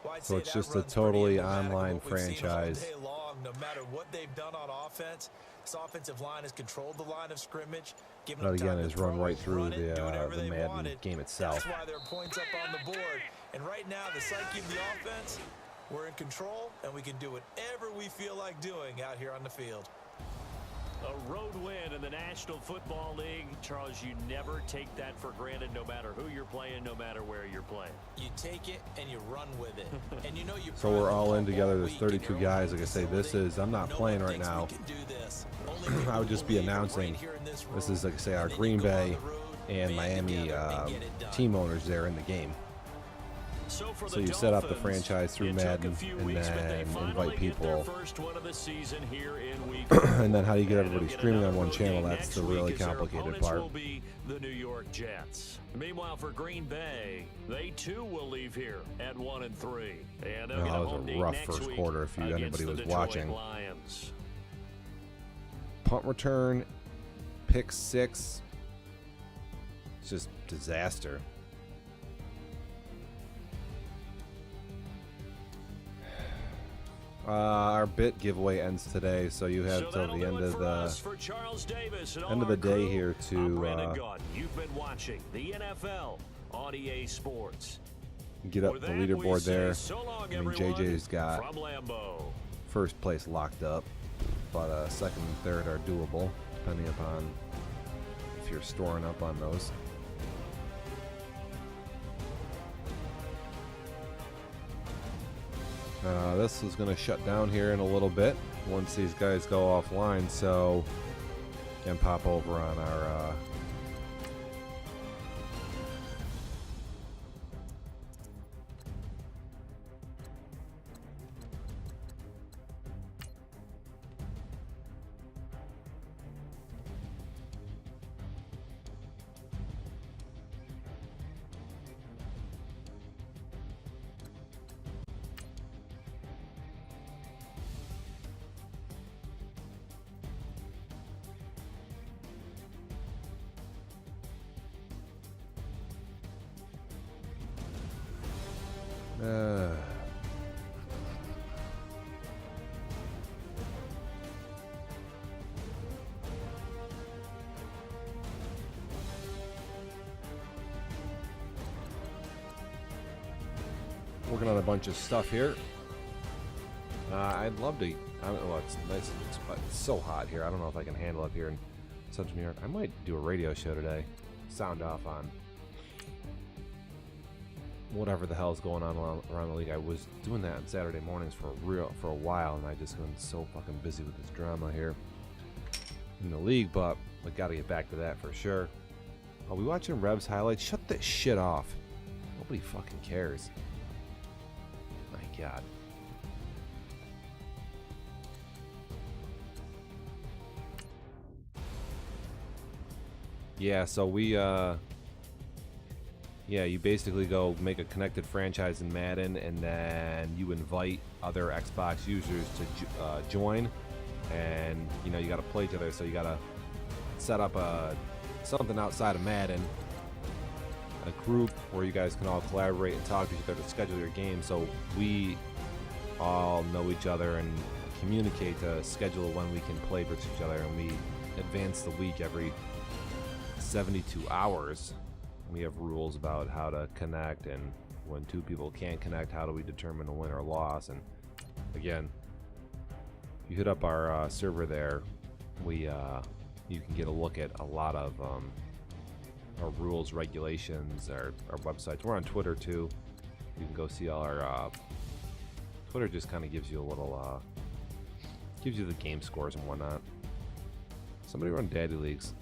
Well, I'd So say it's that just a runs totally pretty emblematic of online what we've seen all franchise. day long. No matter what they've done on offense, this offensive line has controlled the line of scrimmage. Given But them again, time to is run throw, right through run it, do whatever the they Madden wanted. game itself. That's why there are points up on the board. And right now, the psyche of the offense, we're in control, and we can do whatever we feel like doing out here on the field. A road win in the National Football League. Charles, you never take that for granted, no matter who you're playing, no matter where you're playing. You take it and you run with it. And you know you So we're all in together. There's 32 guys. Like I say, this is, I'm not playing right now. I would just be announcing. This is, like I say, our Green Bay and Miami team owners there in the game. So you set up the franchise through Madden and then invite people. And then how do you get everybody streaming on one channel? That's the really complicated part. Will be the New York Jets. Meanwhile, for Green Bay, they too will leave here at 1-3. And they'll get a That home was a date rough next first week quarter if against anybody the was Detroit watching. Lions. Punt return, pick 6. It's just disaster. Our bit giveaway ends today, so you have till the end of the day here to You've been watching the NFL on EA Sports. get up the leaderboard there. I mean, JJ's got from Lambeau. first place locked up, but second and third are doable, depending upon if you're storing up on those. This is going to shut down here in a little bit once these guys go offline, so can pop over on our working on a bunch of stuff here. I'd love to. I don't know. It's nice. It's so hot here. I don't know if I can handle it here in Central New York. I might do a radio show today. Sound off on whatever the hell's going on around the league. I was doing that on Saturday mornings for a while, and I just been so fucking busy with this drama here in the league. But we got to get back to that for sure. Are we watching Rev's highlights? Shut this shit off. Nobody fucking cares. My God. Yeah, so we yeah, you basically go make a connected franchise in Madden, and then you invite other Xbox users to join, and you know you got to play each other. So you got to set up something outside of Madden, a group where you guys can all collaborate and talk to each other to schedule your game. So we all know each other and communicate to schedule when we can play versus each other, and we advance the week every 72 hours. We have rules about how to connect, and when two people can't connect, how do we determine a win or loss. And again, if you hit up our server there, you can get a look at a lot of our rules, regulations, our websites. We're on Twitter too. You can go see all our Twitter. Just kind of gives you a little gives you the game scores and whatnot. Somebody run Daddy Leagues.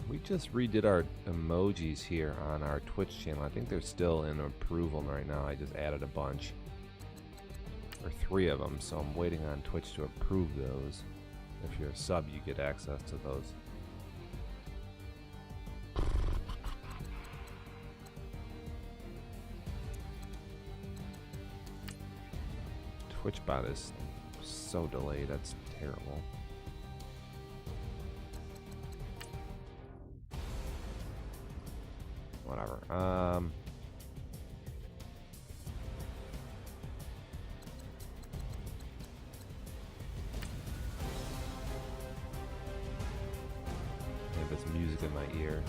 We just redid our emojis here on our Twitch channel. I think they're still in approval right now. I just added a bunch, or 3 of them, so I'm waiting on Twitch to approve those. If you're a sub, you get access to those. TwitchBot is so delayed, that's terrible. Whatever. I have this music in my ear.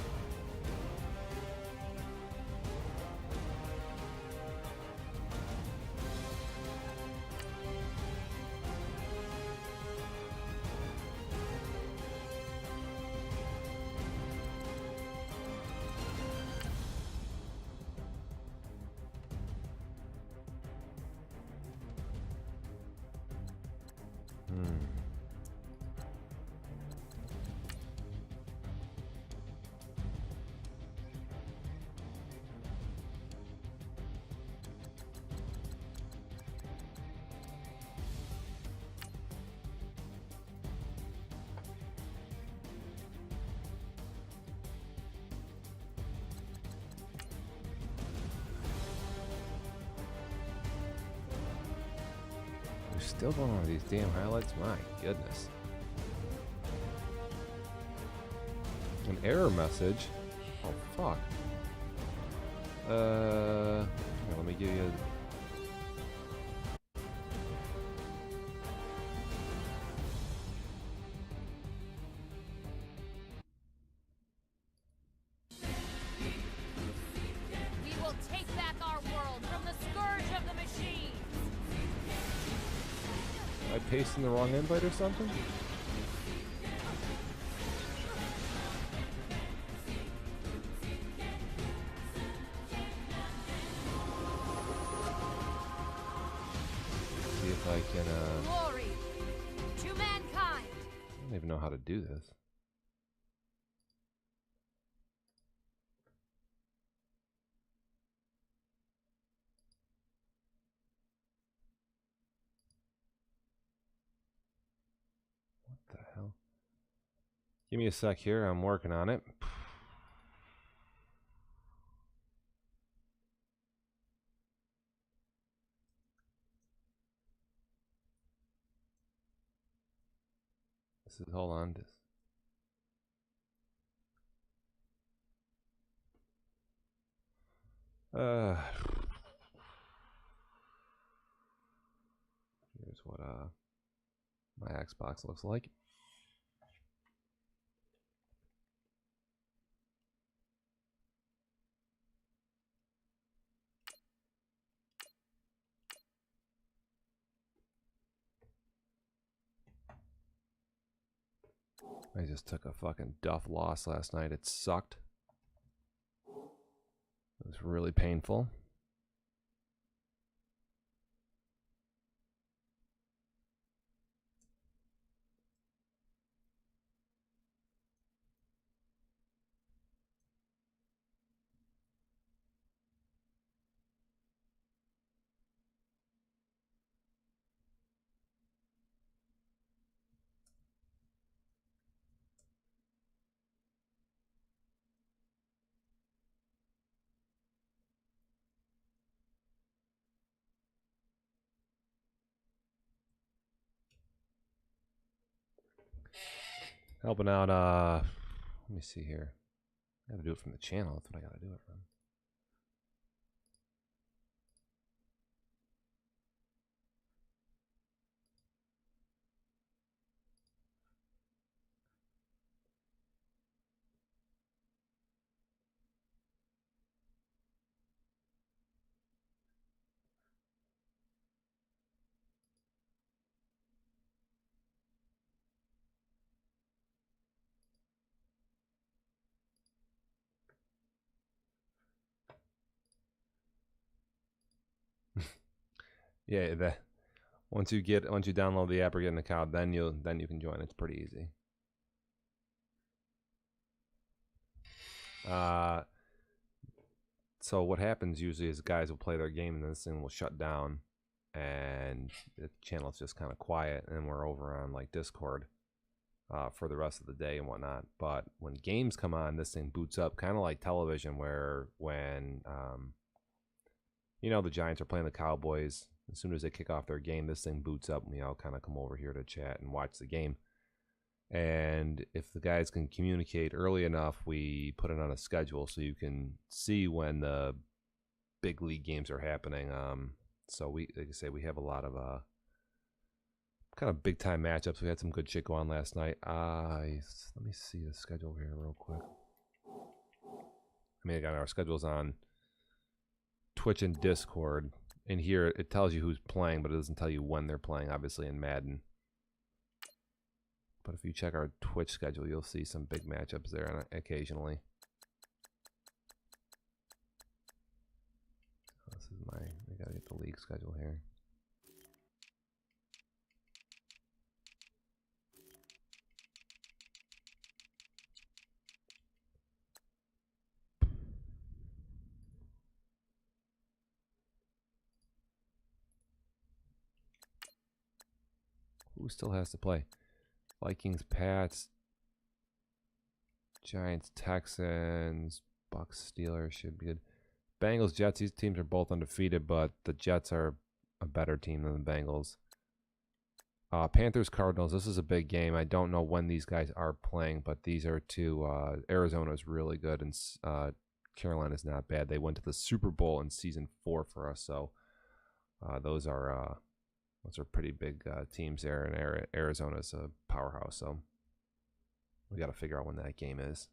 Still going on with these damn highlights? My goodness. An error message? Oh, fuck. Here, let me give you... We will take back our world from the scourge of the machine. Am I pasting the wrong invite or something? See if I can, Glory to mankind. I don't even know how to do this. What the hell? Give me a sec here, I'm working on it. This is, hold on. Here's what my Xbox looks like. I just took a fucking duff loss last night. It sucked. It was really painful. Helping out, let me see here. I gotta do it from the channel. That's what I gotta do it from. Yeah, once you download the app or get an account, then you can join. It's pretty easy. So what happens usually is guys will play their game and this thing will shut down and the channel's just kind of quiet, and we're over on like Discord for the rest of the day and whatnot. But when games come on, this thing boots up, kind of like television, where when the Giants are playing the Cowboys, as soon as they kick off their game, this thing boots up, and we all kind of come over here to chat and watch the game. And if the guys can communicate early enough, we put it on a schedule so you can see when the big league games are happening. So we, like I say, we have a lot of kind of big time matchups. We had some good shit go on last night. Let me see the schedule here real quick. I mean, again, our schedule's on Twitch and Discord. And here it tells you who's playing, but it doesn't tell you when they're playing, obviously, in Madden. But if you check our Twitch schedule, you'll see some big matchups there occasionally. This is I gotta get the league schedule here. Who still has to play? Vikings, Pats, Giants, Texans, Bucks, Steelers should be good. Bengals, Jets, these teams are both undefeated, but the Jets are a better team than the Bengals. Panthers, Cardinals, this is a big game. I don't know when these guys are playing, but these are two. Arizona's really good, and Carolina's not bad. They went to the Super Bowl in season 4 for us, so those are pretty big teams there, and Arizona's a powerhouse, so we got to figure out when that game is.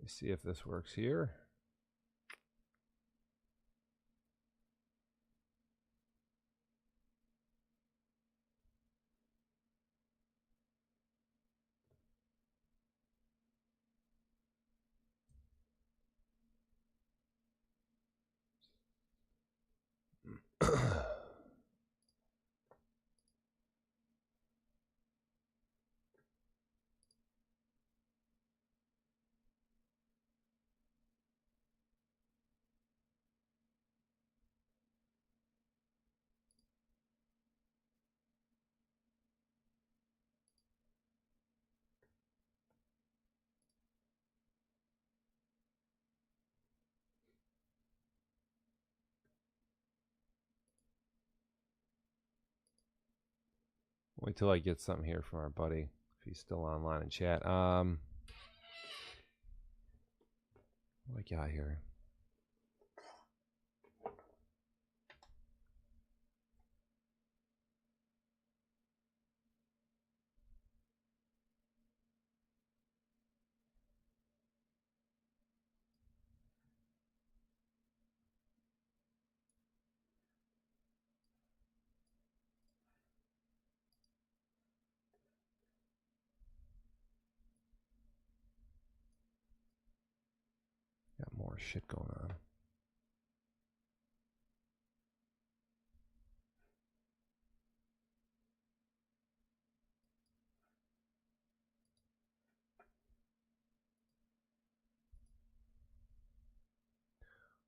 Let's see if this works here. Wait till I get something here from our buddy, if he's still online in chat. What do I got here? more shit going on.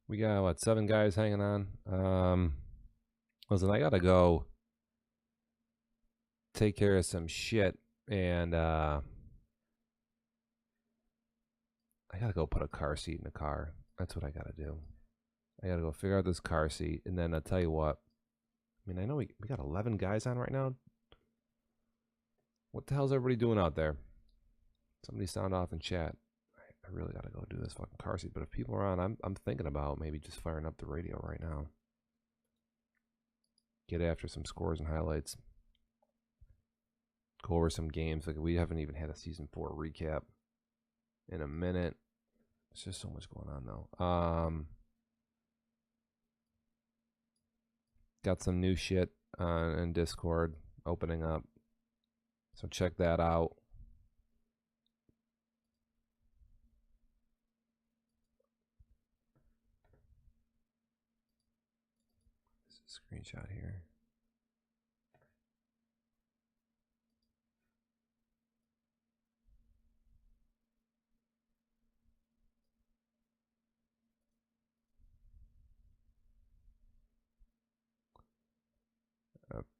We got, what, 7 guys hanging on? Listen, I gotta go take care of some shit, and I gotta go put a car seat in the car. That's what I gotta do. I gotta go figure out this car seat, and then I'll tell you what. I mean, I know we got 11 guys on right now. What the hell's everybody doing out there? Somebody sound off in chat. I really gotta go do this fucking car seat. But if people are on, I'm thinking about maybe just firing up the radio right now. Get after some scores and highlights. Go over some games. Like, we haven't even had a season 4 recap in a minute. There's just so much going on though. Got some new shit in Discord opening up. So check that out. There's a screenshot here.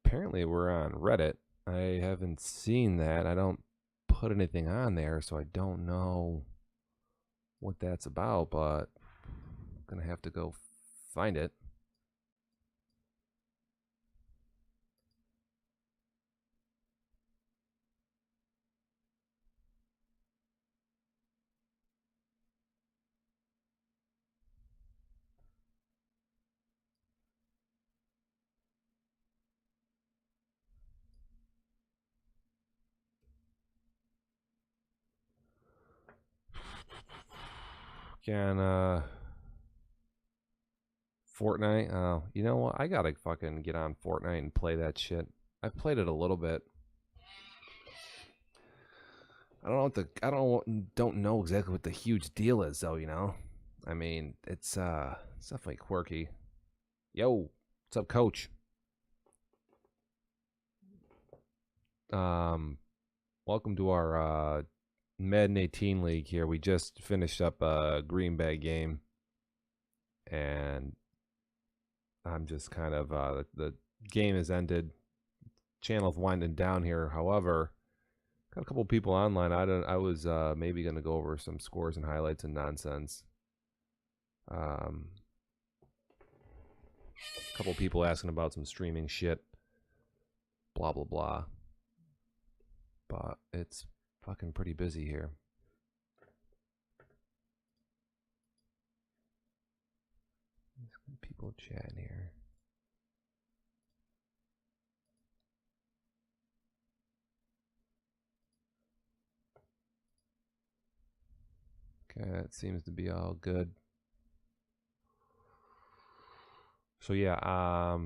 Apparently we're on Reddit. I haven't seen that. I don't put anything on there, so I don't know what that's about, but I'm gonna have to go find it. Can Fortnite? Oh, you know what? I gotta fucking get on Fortnite and play that shit. I've played it a little bit. I don't know what don't know exactly what the huge deal is though, you know. I mean, it's definitely quirky. Yo, what's up, coach? Welcome to our Madden 18 league here. We just finished up a Green Bay game, and I'm just kind of the game has ended. Channel's winding down here. However, got a couple people online. I was maybe gonna go over some scores and highlights and nonsense. A couple people asking about some streaming shit. Blah blah blah. But it's fucking pretty busy here. There's people chatting here. Okay, that seems to be all good. So yeah,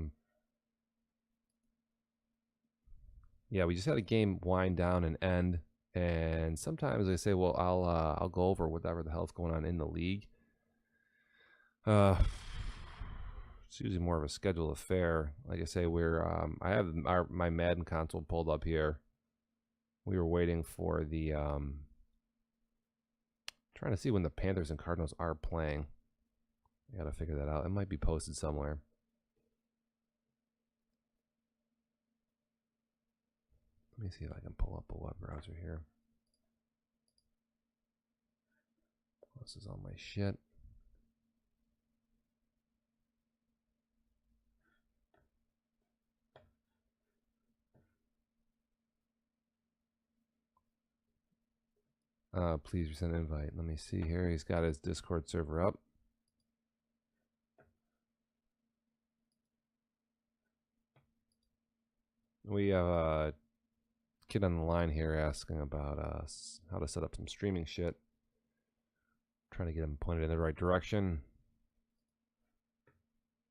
yeah, we just had a game wind down and end, and sometimes I say, well, I'll go over whatever the hell's going on in the league. It's usually more of a scheduled affair. Like I say, I have my Madden console pulled up here. We were waiting for the trying to see when the Panthers and Cardinals are playing. I gotta figure that out. It might be posted somewhere. Let me see if I can pull up a web browser here. This is all my shit. Please resend invite. Let me see here. He's got his Discord server up. We have a kid on the line here asking about how to set up some streaming shit. Trying to get him pointed in the right direction.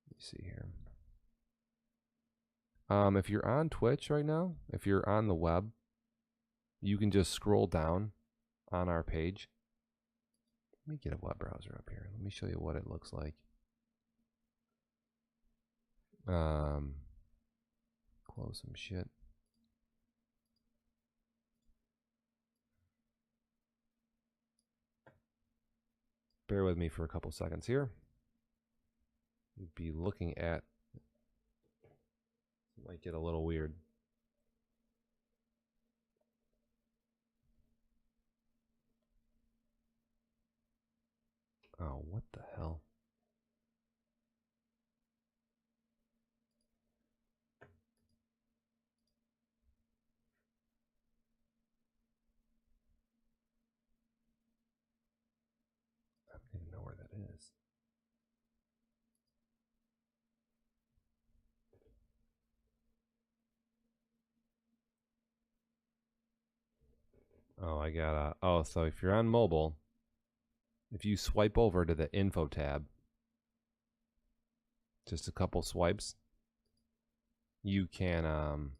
Let me see here. If you're on Twitch right now, if you're on the web, you can just scroll down on our page. Let me get a web browser up here. Let me show you what it looks like. Close some shit. Bear with me for a couple seconds here. You'd be looking at, it might get a little weird. Oh, what the hell? I don't even know where that is. Oh, I got oh, so if you're on mobile, if you swipe over to the info tab, just a couple swipes, you can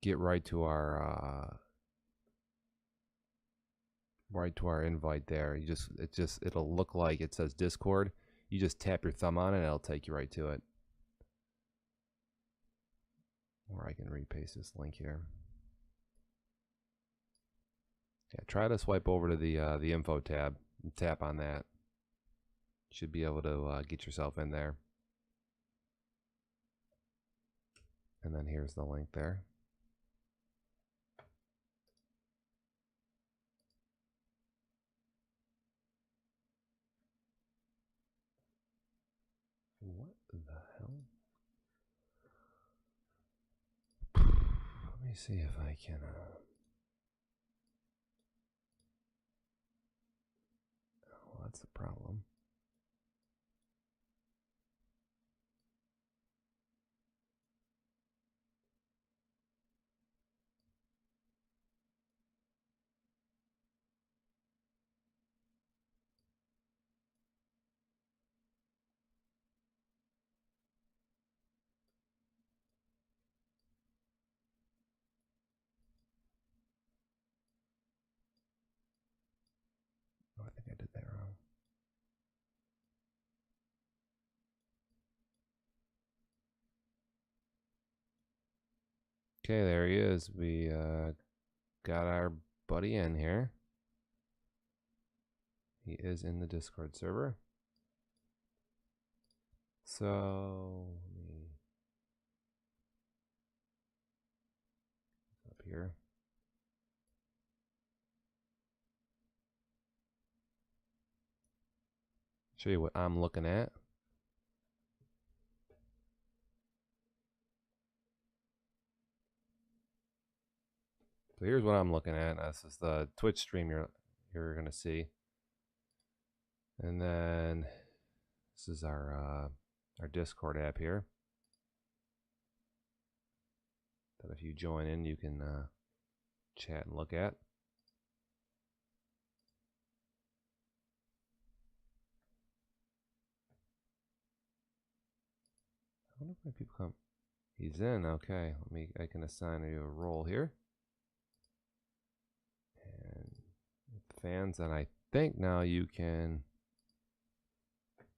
get right to our invite there. It'll look like it says Discord. You just tap your thumb on it and it'll take you right to it. Or I can repaste this link here. Yeah, try to swipe over to the info tab and tap on that. You should be able to get yourself in there. And then here's the link there. What the hell? Let me see if I can. Oh, that's the problem. Oh, I think I did that wrong. Okay, there he is. We got our buddy in here. He is in the Discord server. So let me up here. Show you what I'm looking at. So here's what I'm looking at. This is the Twitch stream you're gonna see, and then this is our Discord app here. That if you join in, you can chat and look at. I wonder if my people come. He's in. Okay, I can assign you a role here. And fans, and I think now you can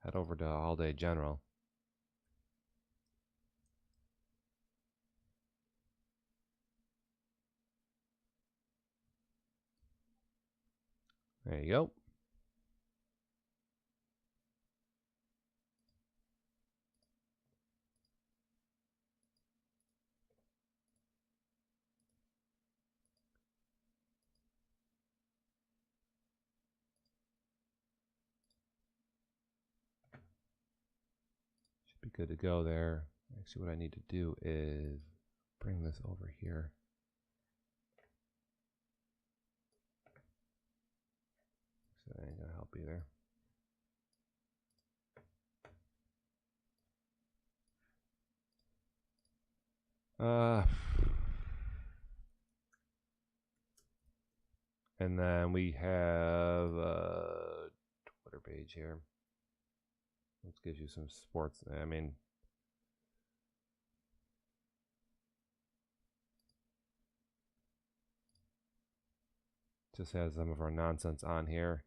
head over to All Day General. There you go. Be good to go there. Actually, what I need to do is bring this over here. So that ain't gonna help either. And then we have a Twitter page here. Let's give you some sports. I mean, just has some of our nonsense on here.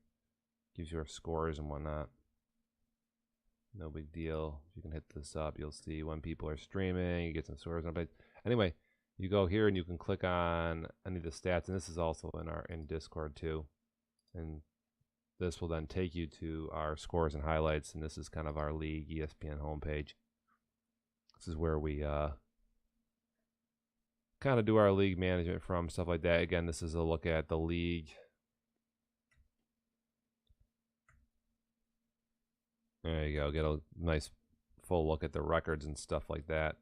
gives you our scores and whatnot. No big deal. You can hit this up. You'll see when people are streaming. You get some scores and updates. Anyway, you go here and you can click on any of the stats, and this is also in Discord too. And this will then take you to our scores and highlights, and this is kind of our league ESPN homepage. This is where we kind of do our league management from, stuff like that. Again, this is a look at the league. There you go. Get a nice full look at the records and stuff like that.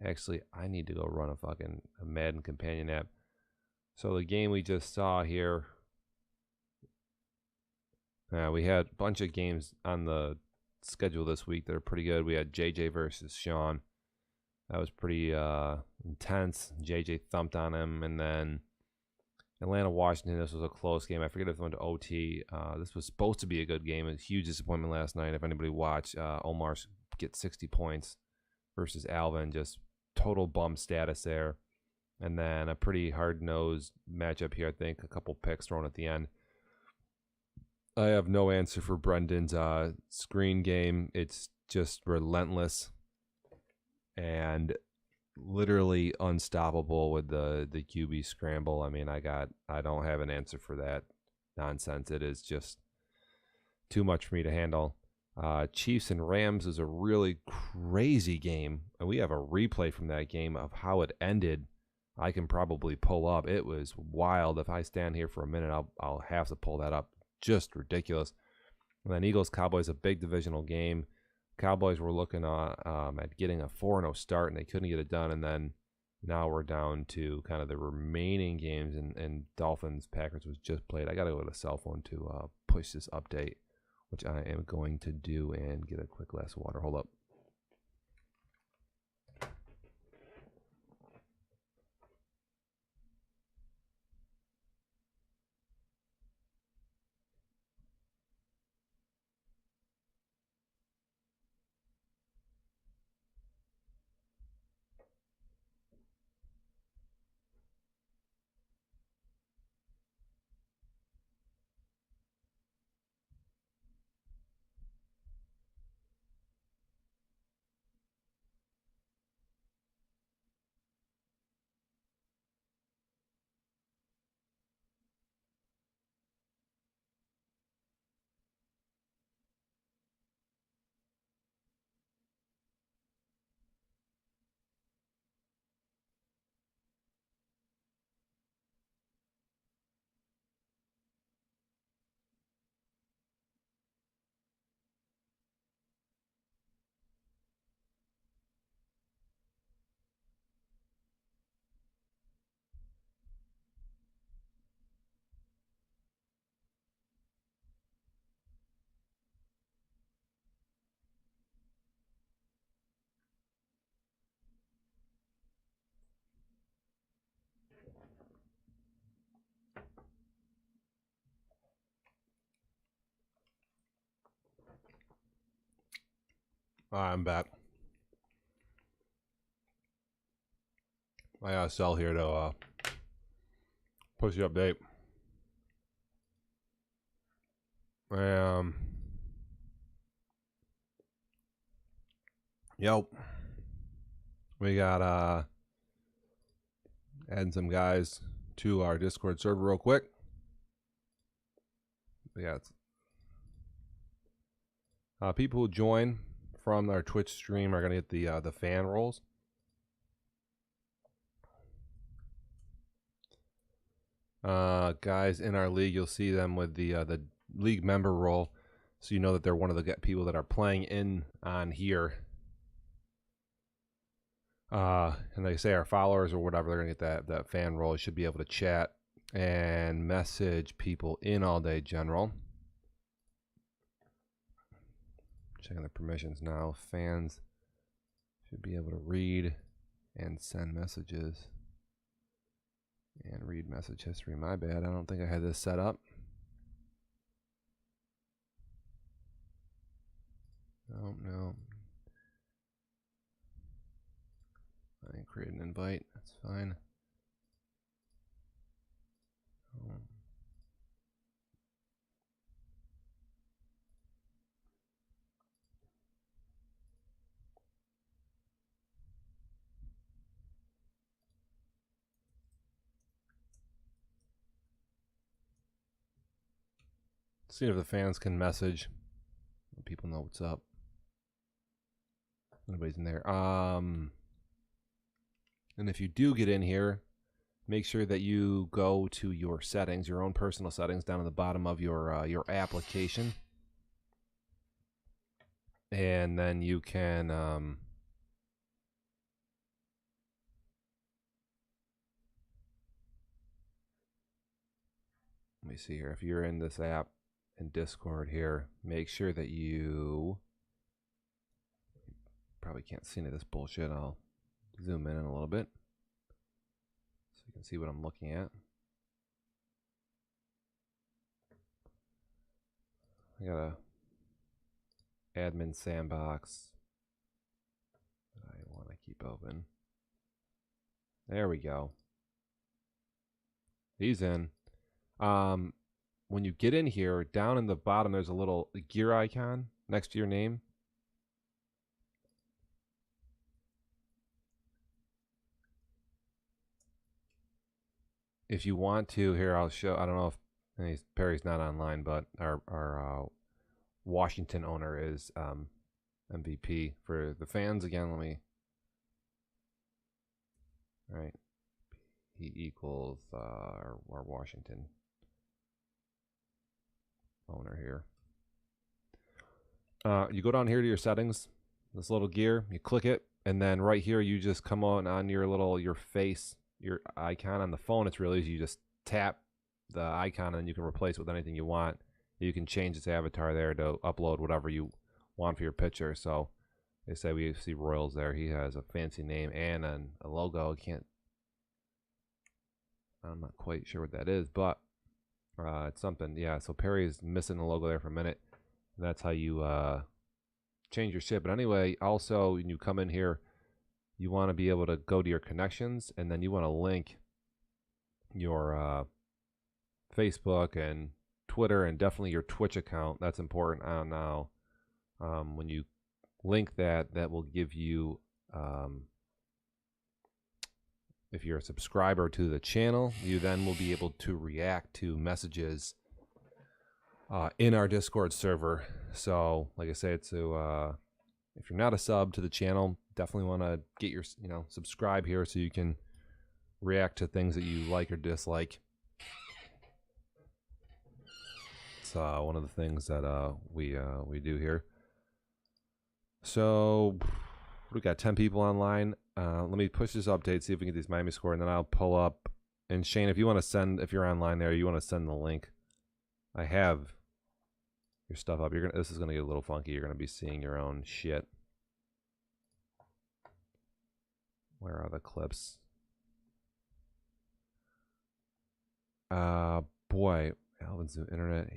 Actually, I need to go run a Madden companion app. So the game we just saw here, we had a bunch of games on the schedule this week that are pretty good. We had JJ versus Sean. That was pretty intense. JJ thumped on him. And then Atlanta-Washington, this was a close game. I forget if it went to OT. This was supposed to be a good game. A huge disappointment last night. If anybody watched, Omar get 60 points versus Alvin. Just total bum status there. And then a pretty hard-nosed matchup here, I think. A couple picks thrown at the end. I have no answer for Brendan's screen game. It's just relentless and literally unstoppable with the QB scramble. I mean, I don't have an answer for that nonsense. It is just too much for me to handle. Chiefs and Rams is a really crazy game, and we have a replay from that game of how it ended. I can probably pull up. It was wild. If I stand here for a minute, I'll have to pull that up. Just ridiculous. And then Eagles-Cowboys, a big divisional game. Cowboys were looking at getting a 4-0 start, and they couldn't get it done. And then now we're down to kind of the remaining games, and Dolphins-Packers was just played. I got to go to the cell phone to push this update, which I am going to do, and get a quick glass of water. Hold up. I'm back. I got a cell here to push the update. Yep. We got adding some guys to our Discord server real quick. We got people who join from our Twitch stream are going to get the fan rolls. Guys in our league, you'll see them with the league member role, so you know that they're one of the people that are playing in on here. And they say our followers or whatever, they're gonna get that fan role. You should be able to chat and message people in all day general. Checking the permissions now. Fans should be able to read and send messages and read message history. My bad. I don't think I had this set up. No. I can create an invite. That's fine. See if the fans can message. Let people know what's up. Nobody's in there. And if you do get in here, make sure that you go to your settings, your own personal settings, down at the bottom of your application, and then you can let me see here. If you're in this app in Discord here, make sure that you probably can't see any of this bullshit. I'll zoom in a little bit so you can see what I'm looking at. I got a admin sandbox that I want to keep open. There we go. He's in. When you get in here, down in the bottom, there's a little gear icon next to your name. If you want to, here I'll show. I don't know if Perry's not online, but our Washington owner is MVP for the fans. Again, let me. All right, he equals our Washington owner here. You go down here to your settings, this little gear, you click it, and then right here you just come on your face, your icon on the phone. It's really easy. You just tap the icon and you can replace it with anything you want. You can change its avatar there to upload whatever you want for your picture. So they say we see Royals there. He has a fancy name and a logo. I'm not quite sure what that is, but it's something. Yeah, so Perry is missing the logo there for a minute. And that's how you change your shit. But anyway, also when you come in here, you want to be able to go to your connections, and then you want to link your Facebook and Twitter and definitely your Twitch account. That's important now. When you link that, that will give you, if you're a subscriber to the channel, you then will be able to react to messages in our Discord server. So, like I say, if you're not a sub to the channel, definitely want to get your, subscribe here so you can react to things that you like or dislike. It's one of the things that we do here. So we got 10 people online. Let me push this update, see if we can get these Miami score, and then I'll pull up. And Shane, if you want to send, if you're online there, you want to send the link. I have your stuff up. This is gonna get a little funky. You're gonna be seeing your own shit. Where are the clips? Boy, Alvin's new internet.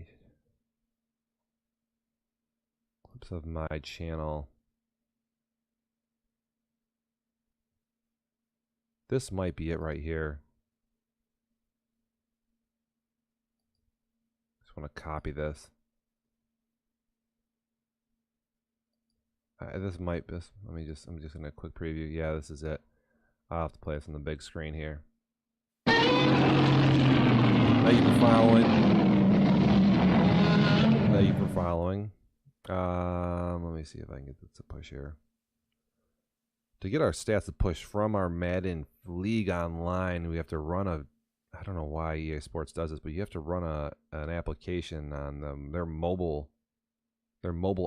Clips of my channel. This might be it right here. Just want to copy this. I'm just gonna quick preview. Yeah, this is it. I'll have to play this on the big screen here. Thank you for following. Thank you for following. Let me see if I can get this to push here. To get our stats to push from our Madden League online, we have to run I don't know why EA Sports does this, but you have to run an application on their mobile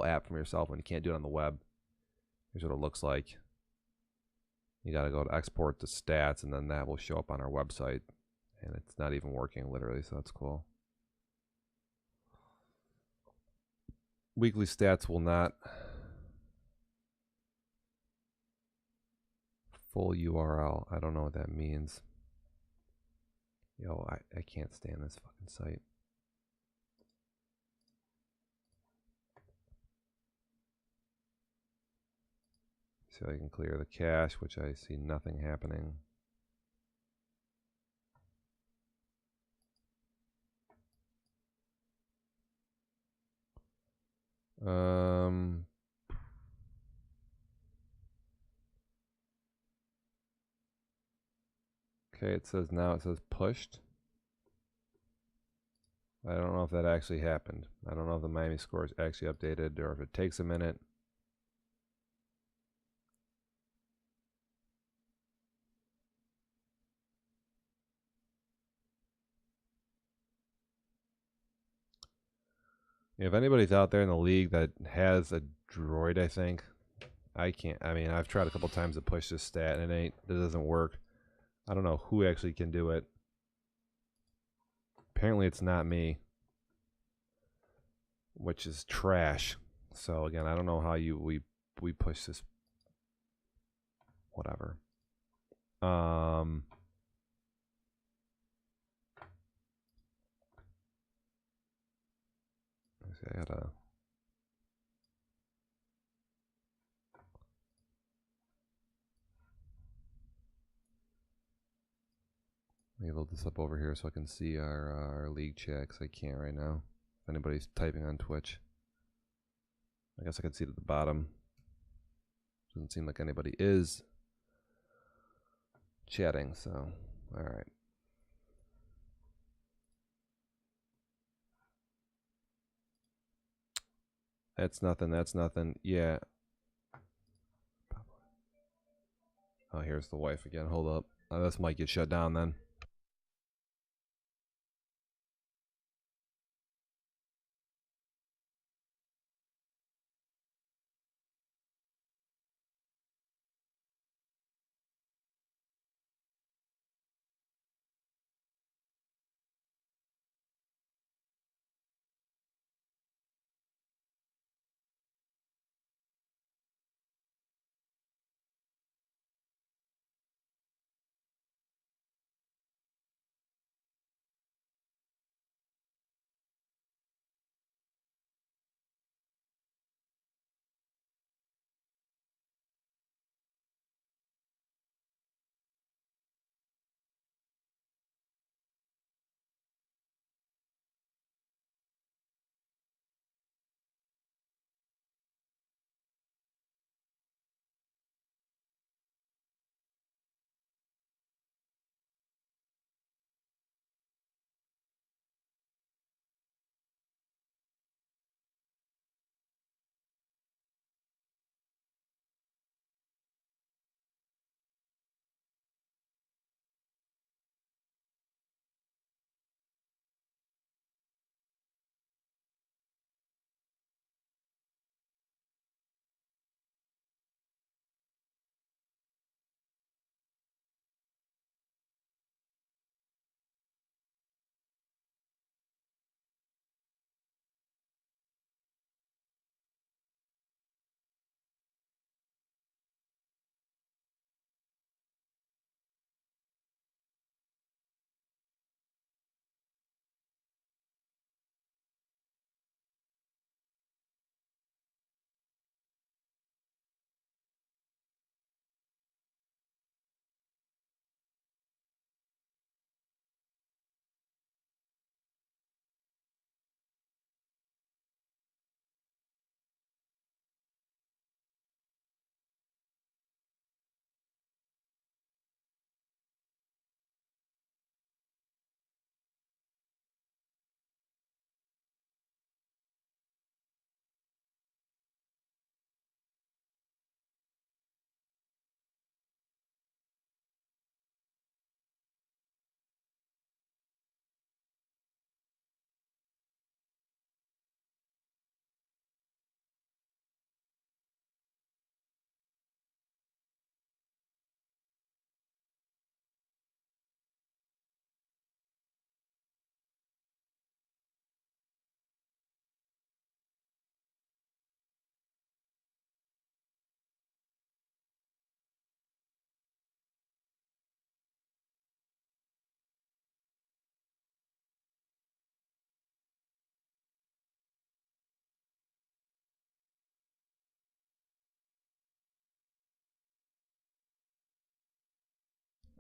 app from your cell phone. You can't do it on the web. Here's what it looks like. You got to go to export the stats, and then that will show up on our website. And it's not even working, literally, so that's cool. Weekly stats will not. Full URL. I don't know what that means. Yo, I can't stand this fucking site. So I can clear the cache, which I see nothing happening. Okay, it says pushed. I don't know if that actually happened. I don't know if the Miami score is actually updated or if it takes a minute. If anybody's out there in the league that has a droid, I think I can't. I mean, I've tried a couple times to push this stat and it doesn't work. I don't know who actually can do it. Apparently, it's not me, which is trash. So again, I don't know how we push this. Whatever. Let's see, I gotta. Let me load this up over here so I can see our league chat, 'cause I can't right now. If anybody's typing on Twitch, I guess I can see it at the bottom. Doesn't seem like anybody is chatting, so all right. That's nothing. That's nothing. Yeah. Oh, here's the wife again. Hold up. Oh, this might get shut down then.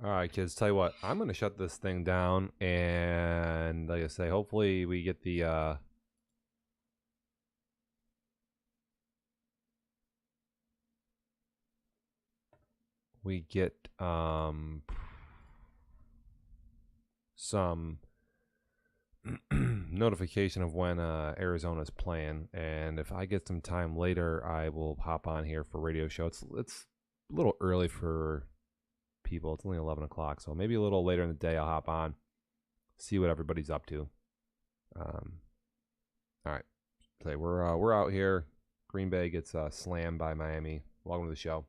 All right, kids. Tell you what, I'm gonna shut this thing down, and like I say, hopefully we get the we get some notification of when Arizona's playing, and if I get some time later, I will hop on here for radio show. It's a little early for people. It's only 11 o'clock, so maybe a little later in the day I'll hop on, see what everybody's up to. All right, so we're out here. Green Bay gets slammed by Miami. Welcome to the show.